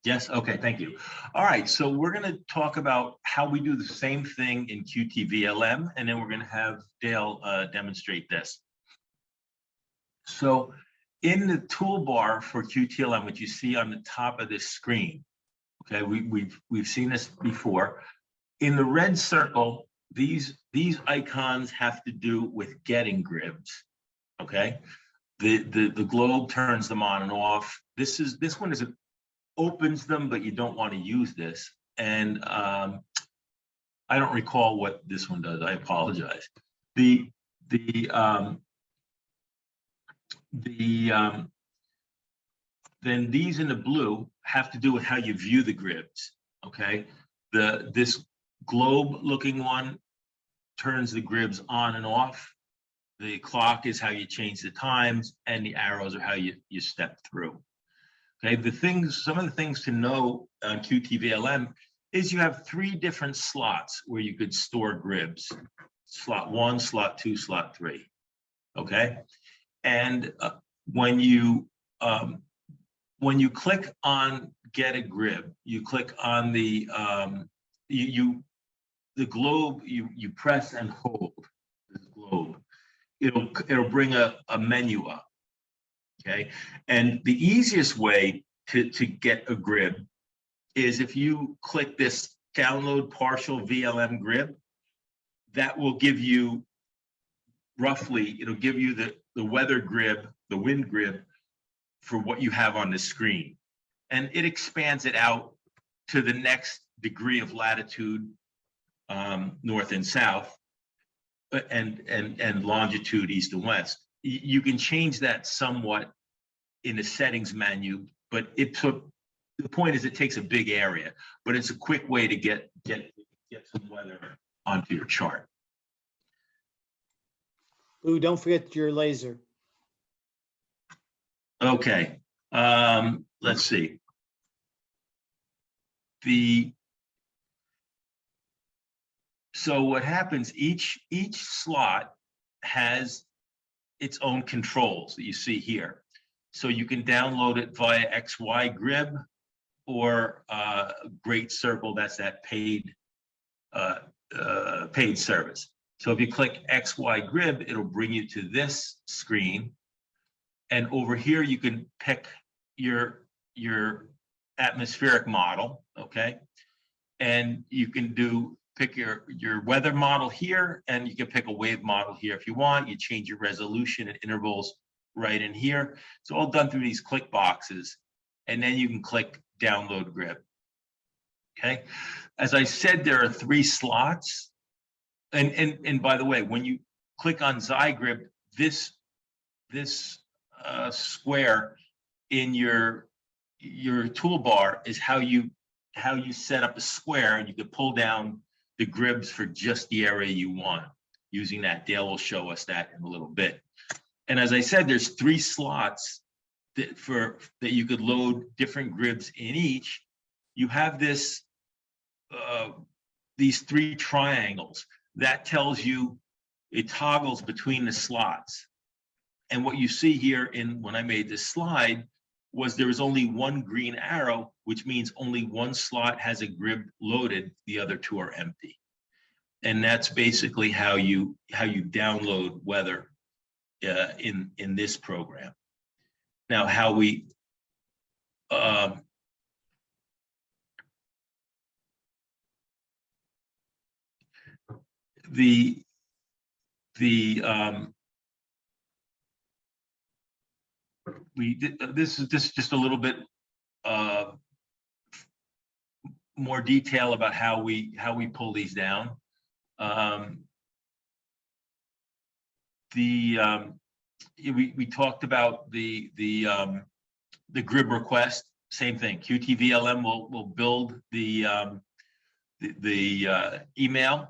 Speaker 1: Yes, okay, thank you. All right, so we're gonna talk about how we do the same thing in QTVLM, and then we're gonna have Dale demonstrate this. So in the toolbar for QTLM, which you see on the top of this screen, okay, we've seen this before. In the red circle, these icons have to do with getting gribs, okay? The globe turns them on and off. This one opens them, but you don't want to use this. And I don't recall what this one does. I apologize. Then these in the blue have to do with how you view the gribs. Okay, this globe-looking one turns the gribs on and off. The clock is how you change the times, and the arrows are how you step through. Okay, some of the things to know on QTVLM is you have 3 different slots where you could store gribs: slot 1, slot 2, slot 3. Okay, and when you click on get a grib, you click on the globe. You press and hold this globe. It'll bring a menu up. Okay, and the easiest way to get a grib is if you click this download partial VLM grib. That will give you roughly, it'll give you the weather grib, the wind grib for what you have on the screen, and it expands it out to the next degree of latitude, north and south, and longitude east and west. You can change that somewhat in the settings menu, but the point is it takes a big area, but it's a quick way to get some weather onto your chart.
Speaker 3: Lou, don't forget your laser.
Speaker 1: Okay, let's see. So what happens, each slot has its own controls that you see here. So you can download it via XY Grib or Great Circle, that's that paid service. So if you click XY Grib, it'll bring you to this screen. And over here, you can pick your atmospheric model, okay? And you can pick your weather model here, and you can pick a wave model here if you want. You change your resolution and intervals right in here. It's all done through these click boxes. And then you can click Download Grib, okay? As I said, there are 3 slots. And by the way, when you click on Zygrib, this square in your toolbar is how you set up a square, and you can pull down the gribs for just the area you want using that. Dale will show us that in a little bit. And as I said, there's 3 slots that you could load different gribs in each. You have these 3 triangles that tells you it toggles between the slots. And what you see here when I made this slide was there was only 1 green arrow, which means only 1 slot has a grib loaded, the other 2 are empty. And that's basically how you download weather in this program. Now, how we this is just a little bit more detail about how we pull these down. We talked about the grib request. Same thing. QTVLM will build the email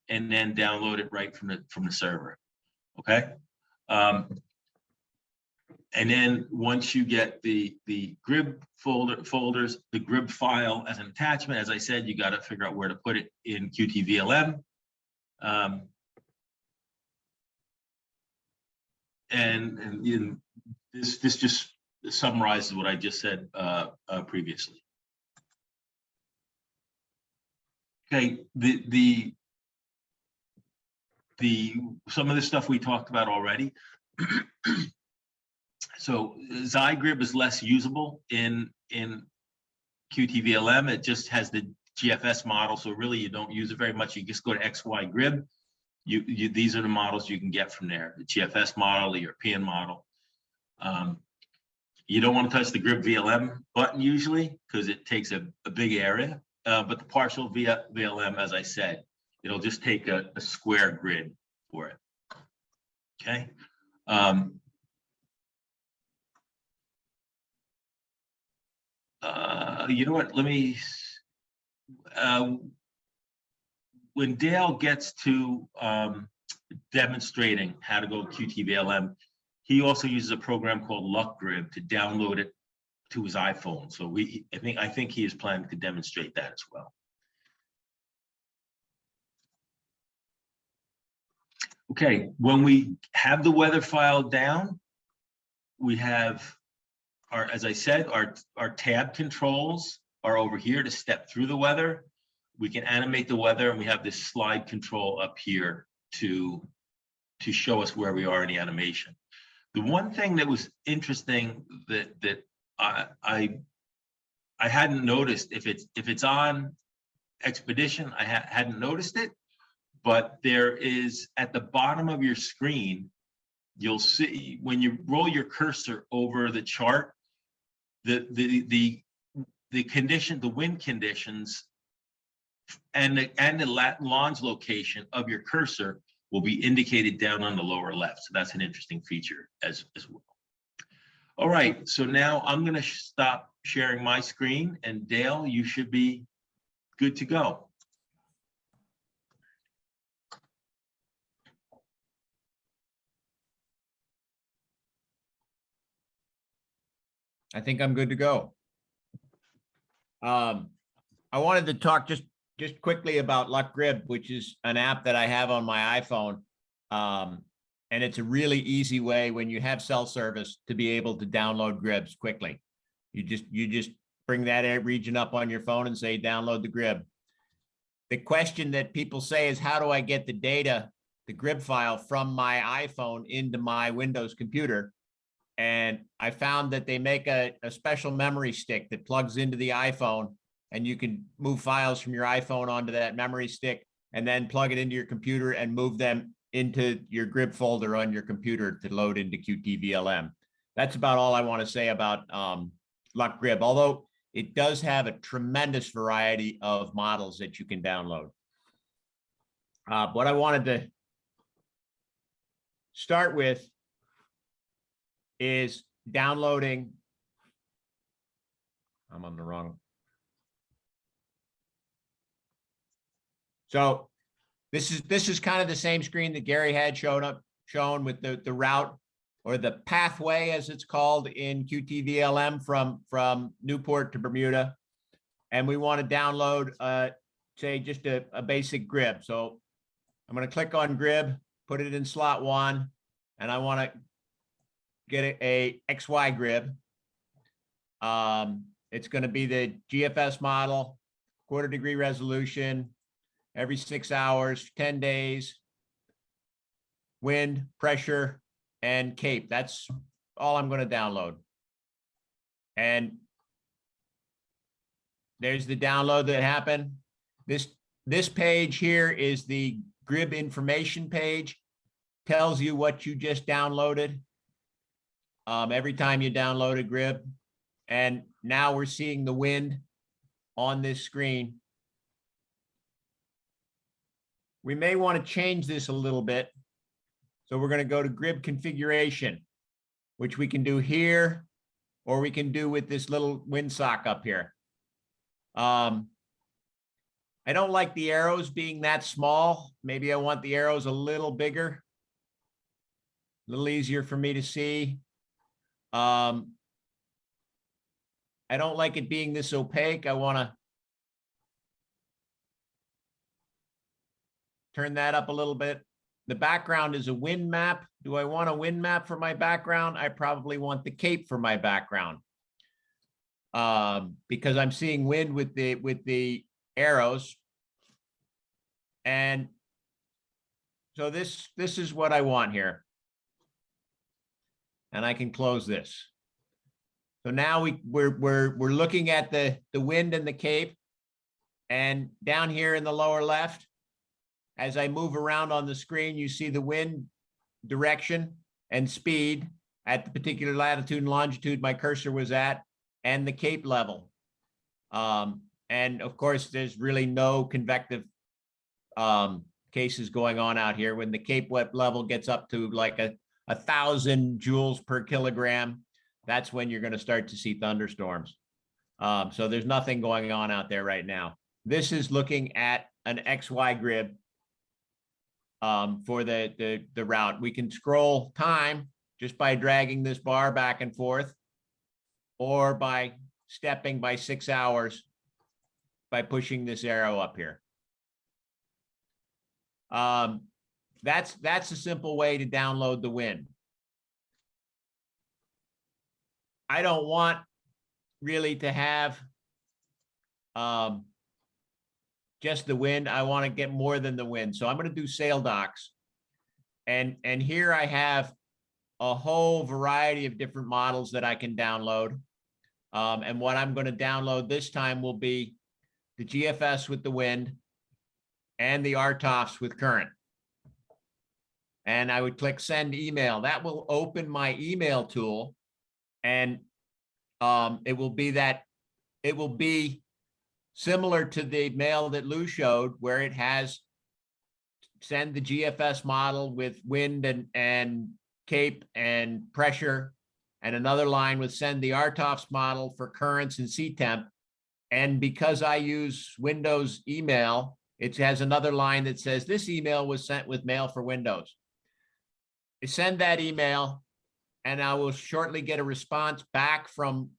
Speaker 1: and then download it right from the server. Okay. And then once you get the grib folders, the grib file as an attachment, as I said, you got to figure out where to put it in QTVLM. And this just summarizes what I just said previously. Okay, some of the stuff we talked about already. So Zygrib is less usable in QTVLM. It just has the GFS model, so really you don't use it very much. You just go to XY Grib. These are the models you can get from there: the GFS model, the European model. You don't want to touch the Grib VLM button usually because it takes a big area. But the partial VLM, as I said, it'll just take a square grid for it. Okay. You know what? Let me. When Dale gets to demonstrating how to go QTVLM, he also uses a program called LuckGrib to download it to his iPhone. So I think he is planning to demonstrate that as well. Okay, when we have the weather file down, we have as I said, our tab controls are over here to step through the weather. We can animate the weather, and we have this slide control up here to show us where we are in the animation. The one thing that was interesting that I hadn't noticed, if it's on Expedition, I hadn't noticed it, but there is at the bottom of your screen, you'll see when you roll your cursor over the chart, the condition, the wind conditions, and the launch location of your cursor will be indicated down on the lower left. So that's an interesting feature as well. All right, so now I'm going to stop sharing my screen, and Dale, you should be good to go.
Speaker 5: I think I'm good to go. I wanted to talk just quickly about Luck Grib, which is an app that I have on my iPhone. And it's a really easy way when you have cell service to be able to download gribs quickly. You just bring that region up on your phone and say, download the grib. The question that people say is, how do I get the data, the grib file from my iPhone into my Windows computer? And I found that they make a special memory stick that plugs into the iPhone, and you can move files from your iPhone onto that memory stick and then plug it into your computer and move them into your grib folder on your computer to load into QTVLM. That's about all I want to say about Luck Grib, although it does have a tremendous variety of models that you can download. What I wanted to start with is downloading. I'm on the wrong. So this is kind of the same screen that Gary had shown with the route, or the pathway as it's called in QTVLM from Newport to Bermuda. And we want to download, say, just a basic grib. So I'm going to click on grib, put it in slot 1, and I want to get a XY grib. It's going to be the GFS model, 1/4 degree resolution, every 6 hours, 10 days, wind, pressure, and cape. That's all I'm going to download. And there's the download that happened. This page here is the grib information page. Tells you what you just downloaded every time you download a grib. And now we're seeing the wind on this screen. We may want to change this a little bit. So we're going to go to grib configuration, which we can do here, or we can do with this little windsock up here. I don't like the arrows being that small. Maybe I want the arrows a little bigger, a little easier for me to see. I don't like it being this opaque. I want to turn that up a little bit. The background is a wind map. Do I want a wind map for my background? I probably want the cape for my background, because I'm seeing wind with the arrows. And so this is what I want here. And I can close this. So now we're looking at the wind and the cape. And down here in the lower left, as I move around on the screen, you see the wind direction and speed at the particular latitude and longitude my cursor was at, and the cape level. And of course, there's really no convective cases going on out here. When the cape level gets up to like 1,000 joules per kilogram, that's when you're going to start to see thunderstorms. So there's nothing going on out there right now. This is looking at an XY grib for the route. We can scroll time just by dragging this bar back and forth, or by stepping by 6 hours by pushing this arrow up here. That's a simple way to download the wind. I don't want really to have just the wind. I want to get more than the wind. So I'm going to do sail docs. And here I have a whole variety of different models that I can download. And what I'm going to download this time will be the GFS with the wind and the RTOFs with current. And I would click send email. That will open my email tool. And it will be similar to the mail that Lou showed, where it has send the GFS model with wind and cape and pressure, and another line with send the RTOFs model for currents and sea temp. And because I use Windows email, it has another line that says this email was sent with mail for Windows. I send that email, and I will shortly get a response back from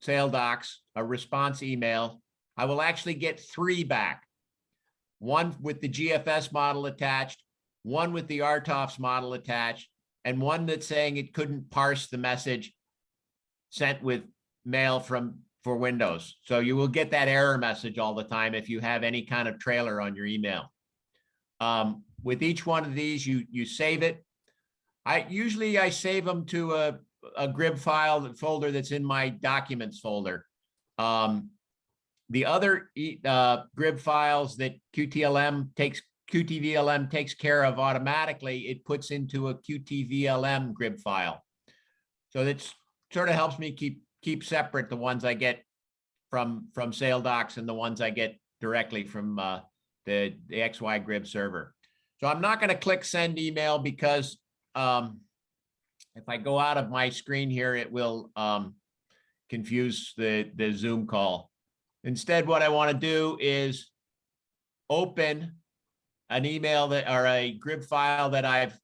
Speaker 5: SailDocs, a response email. I will actually get 3 back. One with the GFS model attached, one with the RTOFS model attached, and one that's saying it couldn't parse the message sent with mail for Windows. So you will get that error message all the time if you have any kind of trailer on your email. With each one of these, you save it. I usually save them to a GRIB file folder that's in my documents folder. The other GRIB files that QTVLM takes care of automatically, it puts into a QTVLM GRIB file. So that sort of helps me keep separate the ones I get from SailDocs and the ones I get directly from the XY GRIB server. So I'm not going to click send email because if I go out of my screen here, it will confuse the Zoom call. Instead, what I want to do is open an email or a GRIB file that I've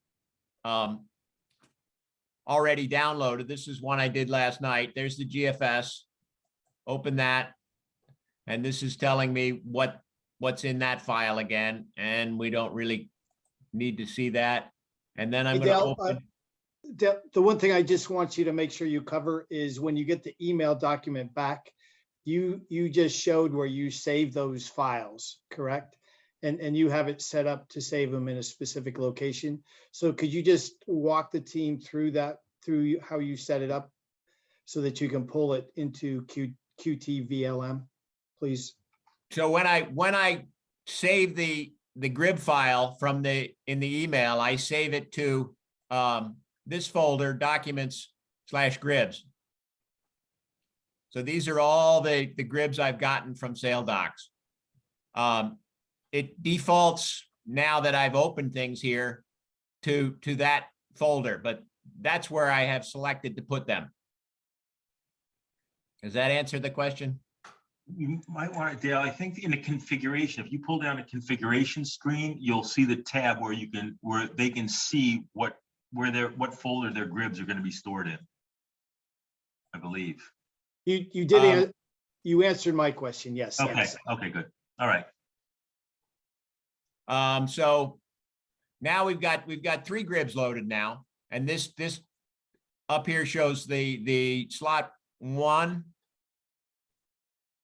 Speaker 5: already downloaded. This is one I did last night. There's the GFS. Open that. And this is telling me what's in that file again. And we don't really need to see that. And then I'm going to open.
Speaker 3: The one thing I just want you to make sure you cover is when you get the email document back, you just showed where you save those files, correct? And you have it set up to save them in a specific location. So could you just walk the team through how you set it up so that you can pull it into QTVLM, please?
Speaker 5: So when I save the GRIB file in the email, I save it to this folder, documents/GRIBs. So these are all the GRIBs I've gotten from SailDocs. It defaults now that I've opened things here to that folder, but that's where I have selected to put them. Does that answer the question?
Speaker 1: You might want to, Dale, I think in the configuration, if you pull down the configuration screen, you'll see the tab where they can see what folder their GRIBs are going to be stored in, I believe.
Speaker 3: You did you answered my question. Yes.
Speaker 1: Okay.
Speaker 3: Yes.
Speaker 1: Okay, good. All right.
Speaker 5: So now we've got 3 GRIBs loaded now, and this up here shows the slot 1,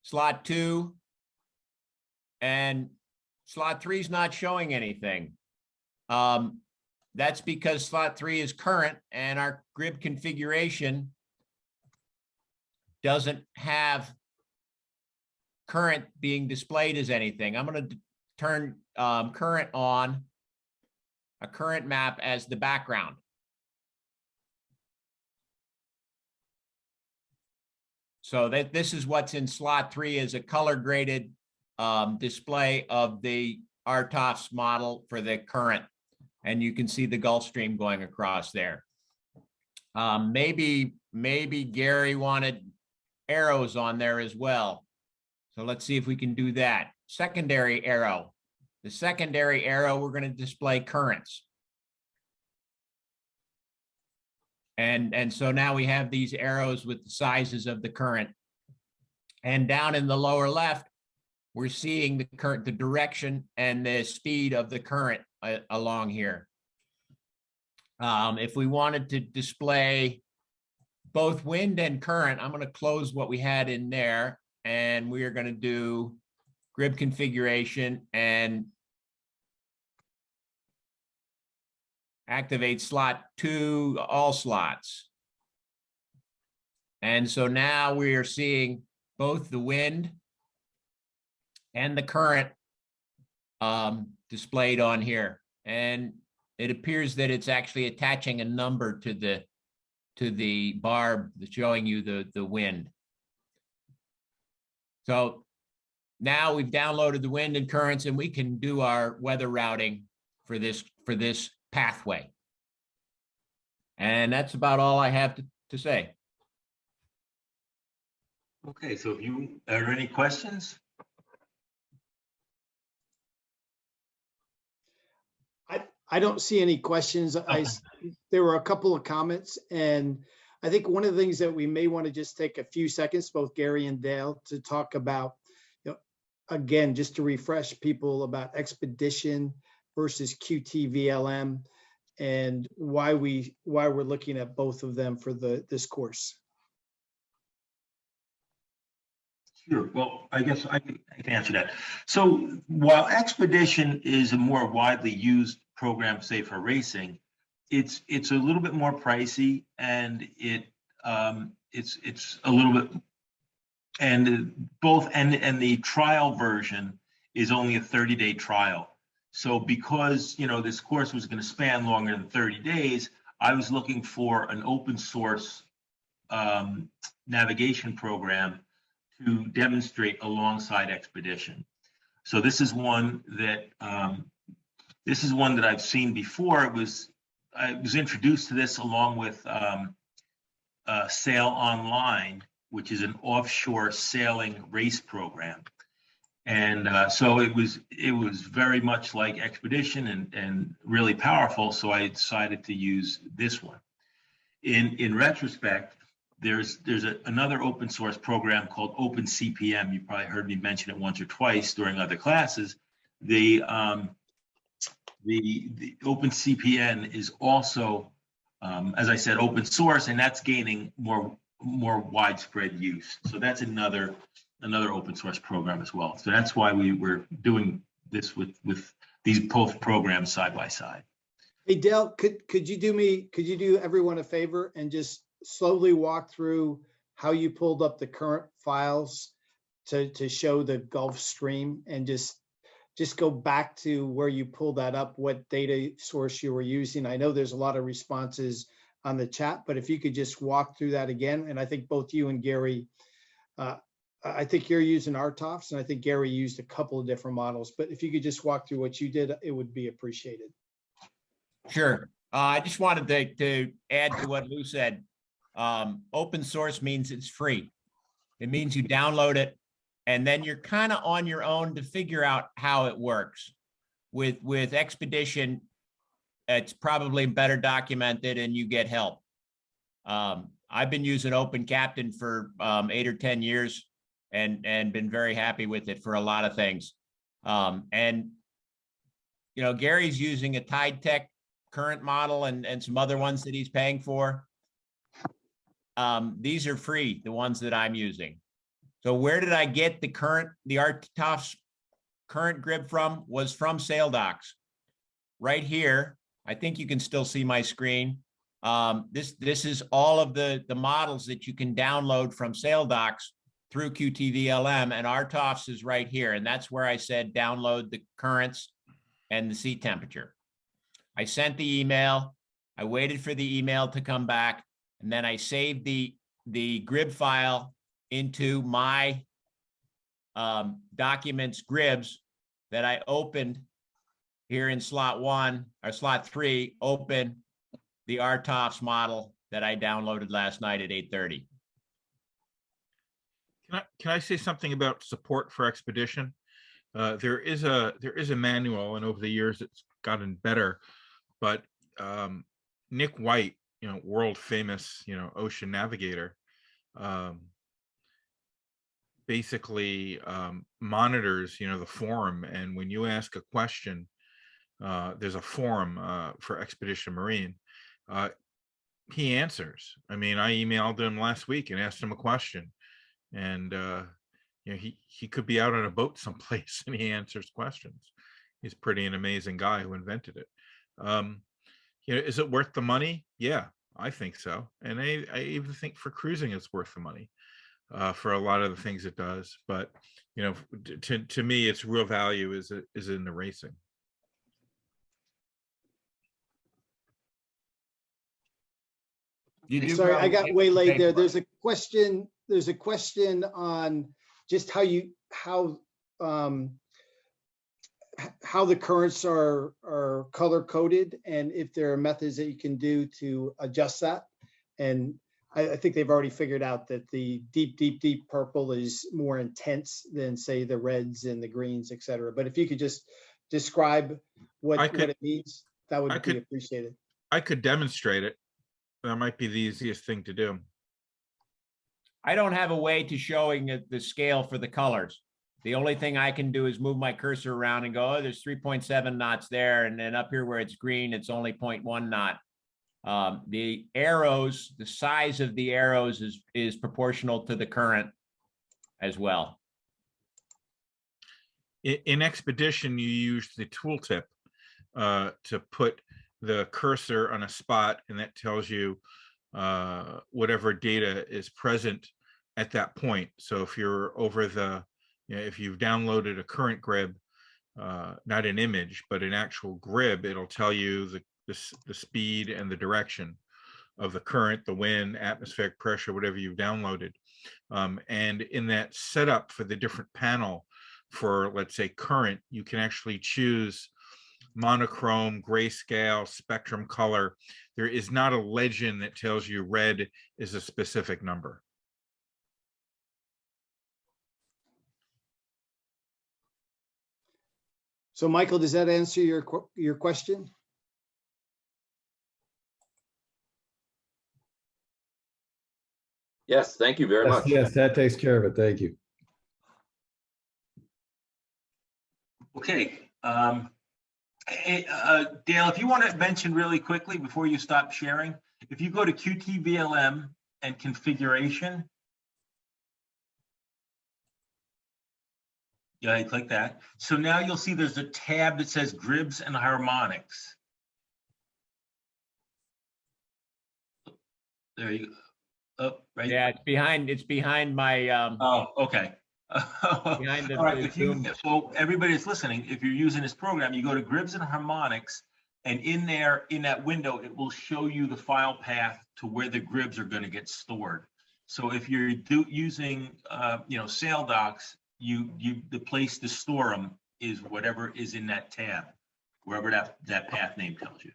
Speaker 5: slot 2, and slot 3 is not showing anything. That's because slot 3 is current and our GRIB configuration doesn't have current being displayed as anything. I'm going to turn current on, a current map as the background. So this is what's in slot 3 is a color graded display of the RTOFS model for the current. And you can see the Gulf Stream going across there. Maybe Gary wanted arrows on there as well. So let's see if we can do that. Secondary arrow. The secondary arrow, we're going to display currents. And so now we have these arrows with the sizes of the current. And down in the lower left, we're seeing the current, the direction and the speed of the current along here. If we wanted to display both wind and current, I'm going to close what we had in there, and we are going to do GRIB configuration and activate slot 2, all slots. And so now we are seeing both the wind and the current displayed on here. And it appears that it's actually attaching a number to the bar that's showing you the wind. So now we've downloaded the wind and currents, and we can do our weather routing for this pathway. And that's about all I have to say.
Speaker 1: Okay, so if you are there any questions?
Speaker 3: I don't see any questions. There were a couple of comments, and I think one of the things that we may want to just take a few seconds, both Gary and Dale, to talk about, again, just to refresh people about Expedition versus QTVLM and why we're looking at both of them for this course.
Speaker 1: Sure. Well, I guess I can answer that. So while Expedition is a more widely used program, say for racing, it's a little bit more pricey, and it's a little bit, and the trial version is only a 30-day trial. So because this course was going to span longer than 30 days, I was looking for an open source navigation program to demonstrate alongside Expedition. So this is one that I've seen before. I was introduced to this along with Sail Online, which is an offshore sailing race program. And so it was very much like Expedition and really powerful. So I decided to use this one. In retrospect, there's another open source program called Opencpm. You probably heard me mention it once or twice during other classes. The Opencpn is also, as I said, open source, and that's gaining more widespread use. So that's another open source program as well. So that's why we were doing this with these both programs side by side.
Speaker 3: Hey Dale, could you do everyone a favor and just slowly walk through how you pulled up the current files to show the Gulf Stream, and just go back to where you pulled that up, what data source you were using. I know there's a lot of responses on the chat, but if you could just walk through that again. And I think both you and Gary, I think you're using RTOFs, and I think Gary used a couple of different models, but if you could just walk through what you did, it would be appreciated.
Speaker 5: Sure. I just wanted to add to what Lou said. Open source means it's free. It means you download it, and then you're kind of on your own to figure out how it works. With Expedition, it's probably better documented and you get help. I've been using Opencpn for 8 or 10 years and been very happy with it for a lot of things. And Gary's using a Tide Tech current model and some other ones that he's paying for. These are free, the ones that I'm using. So where did I get the RTOF's current grid from? Was from SailDocs. Right here, I think you can still see my screen. This is all of the models that you can download from SailDocs through QTVLM, and RTOFs is right here. And that's where I said download the currents and the sea temperature. I sent the email. I waited for the email to come back, and then I saved the grid file into my documents gribs that I opened here in slot 1 or slot 3, open the RTOFs model that I downloaded last night at 8:30.
Speaker 4: Can I say something about support for Expedition? There is a manual, and over the years it's gotten better. But Nick White, world famous, ocean navigator, basically monitors, the forum. And when you ask a question, there's a forum for Expedition Marine. He answers. I mean, I emailed him last week and asked him a question, and he could be out on a boat someplace and he answers questions. He's pretty an amazing guy who invented it. Is it worth the money? Yeah, I think so. And I even think for cruising it's worth the money for a lot of the things it does. But to me, its real value is in the racing.
Speaker 3: Sorry, I got waylaid there. There's a question on just how the currents are color coded, and if there are methods that you can do to adjust that. And I think they've already figured out that the deep purple is more intense than, say, the reds and the greens, et cetera. But if you could just describe what it means. that would
Speaker 4: I
Speaker 3: be
Speaker 4: could-
Speaker 3: appreciated.
Speaker 4: I could demonstrate it. That might be the easiest thing to do.
Speaker 5: I don't have a way to showing the scale for the colors. The only thing I can do is move my cursor around and go, oh, there's 3.7 knots there. And then up here where it's green, it's only 0.1 knot. The arrows, the size of the arrows is proportional to the current as well.
Speaker 4: In Expedition, you use the tooltip to put the cursor on a spot, and that tells you whatever data is present at that point. So if you're over the, if you've downloaded a current grid, not an image, but an actual grid, it'll tell you the speed and the direction of the current, the wind, atmospheric pressure, whatever you've downloaded. And in that setup for the different panel for, let's say, current, you can actually choose monochrome, grayscale, spectrum color. There is not a legend that tells you red is a specific number.
Speaker 3: So Michael, does that answer your question?
Speaker 6: Yes, thank you very much.
Speaker 7: Yes, that takes care of it. Thank you.
Speaker 1: Okay. Dale, if you want to mention really quickly before you stop sharing, if you go to QTVLM and configuration, yeah, you click that. So now you'll see there's a tab that says Gribs and Harmonics. There you go. Oh, right.
Speaker 5: Yeah, it's behind my
Speaker 1: Oh, okay.
Speaker 5: behind the,
Speaker 1: All right,
Speaker 5: the
Speaker 1: if you,
Speaker 5: Zoom.
Speaker 1: so everybody that's listening, if you're using this program, you go to Gribs and Harmonics, and in there, in that window, it will show you the file path to where the Gribs are going to get stored. So if you're using, Sail Docs, the place to store them is whatever is in that tab, wherever that path name tells you.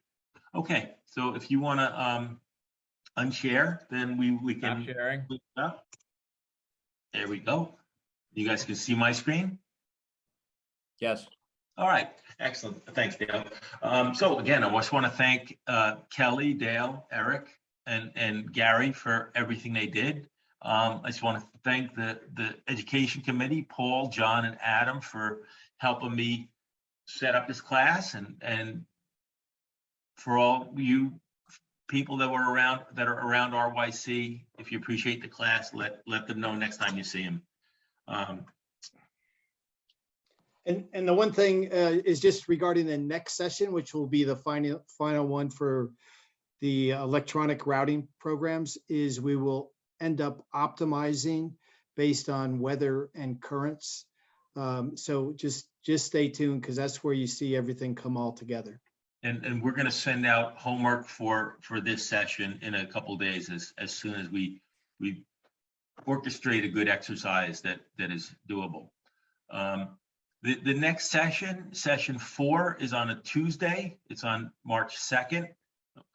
Speaker 1: Okay, so if you want to unshare, then we
Speaker 5: Stop
Speaker 1: can.
Speaker 5: sharing.
Speaker 1: There we go. You guys can see my screen?
Speaker 5: Yes.
Speaker 1: All right, excellent. Thanks, Dale. So again, I just want to thank Kelly, Dale, Eric, and Gary for everything they did. I just want to thank the Education Committee, Paul, John, and Adam for helping me set up this class, and for all you people that are around RYC, if you appreciate the class, let them know next time you see them.
Speaker 3: And the one thing is just regarding the next session, which will be the final one for the electronic routing programs, is we will end up optimizing based on weather and currents. So just stay tuned, because that's where you see everything come all together.
Speaker 1: And we're going to send out homework for this session in a couple of days as soon as we orchestrate a good exercise that is doable. The next session 4, is on a Tuesday. It's on March 2nd.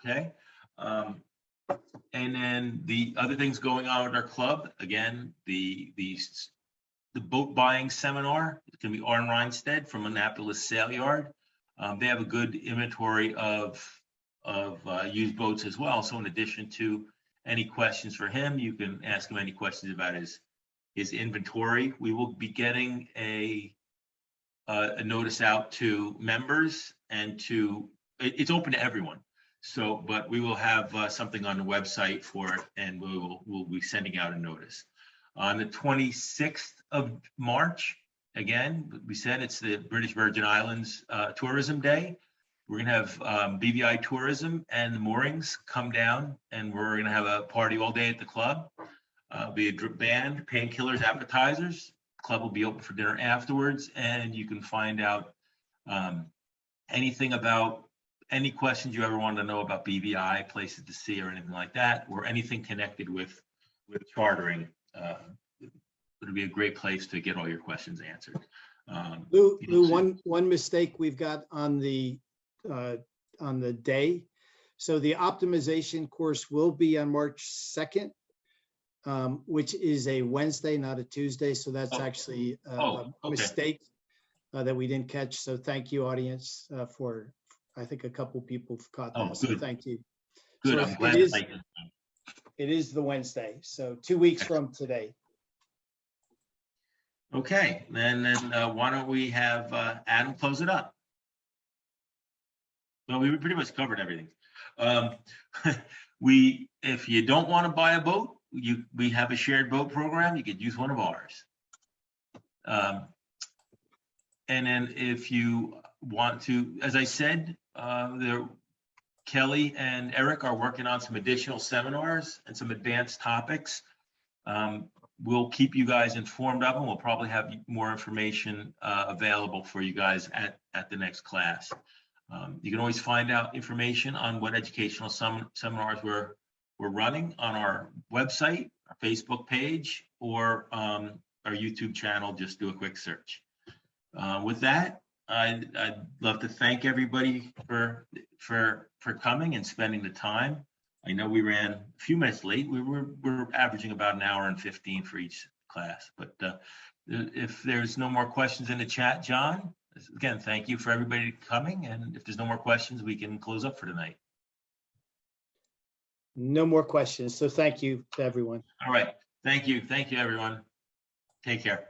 Speaker 1: Okay. And then the other things going on with our club, again, the boat buying seminar, it's going to be Arn Reinstead from Annapolis Sail Yard. They have a good inventory of used boats as well. So in addition to any questions for him, you can ask him any questions about his inventory. We will be getting a notice out to members and it's open to everyone. So, but we will have something on the website for it, and we'll be sending out a notice. On the 26th of March, again, we said it's the British Virgin Islands Tourism Day. We're gonna have BVI Tourism and the Moorings come down, and we're gonna have a party all day at the club. Be a drip band, painkillers, appetizers. Club will be open for dinner afterwards, and you can find out anything about any questions you ever wanted to know about BVI, places to see, or anything like that, or anything connected with chartering. It'll be a great place to get all your questions answered.
Speaker 3: Lou, one mistake we've got on the day. So the optimization course will be on March 2nd, which is a Wednesday, not a Tuesday. So that's actually a
Speaker 1: okay.
Speaker 3: mistake that we didn't catch. So thank you, audience, for I think a couple people have caught
Speaker 1: Oh,
Speaker 3: that, so
Speaker 1: good.
Speaker 3: thank you.
Speaker 1: Good,
Speaker 3: So
Speaker 1: I'm
Speaker 3: it
Speaker 1: glad.
Speaker 3: is-
Speaker 1: I-
Speaker 3: It is the Wednesday, so 2 weeks from today.
Speaker 1: Okay, then why don't we have Adam close it up? Well, we pretty much covered everything. If you don't want to buy a boat, we have a shared boat program. You could use one of ours. And then if you want to, as I said, Kelly and Eric are working on some additional seminars and some advanced topics. We'll keep you guys informed of them. We'll probably have more information available for you guys at the next class. You can always find out information on what educational seminars we're running on our website, our Facebook page, or our YouTube channel. Just do a quick search. With that, I'd love to thank everybody for coming and spending the time. I know we ran a few minutes late. We're averaging about an hour and 15 for each class. But if there's no more questions in the chat, John, again, thank you for everybody coming. And if there's no more questions, we can close up for tonight.
Speaker 3: No more questions, so thank you to everyone.
Speaker 1: All right. Thank you. Thank you, everyone. Take care.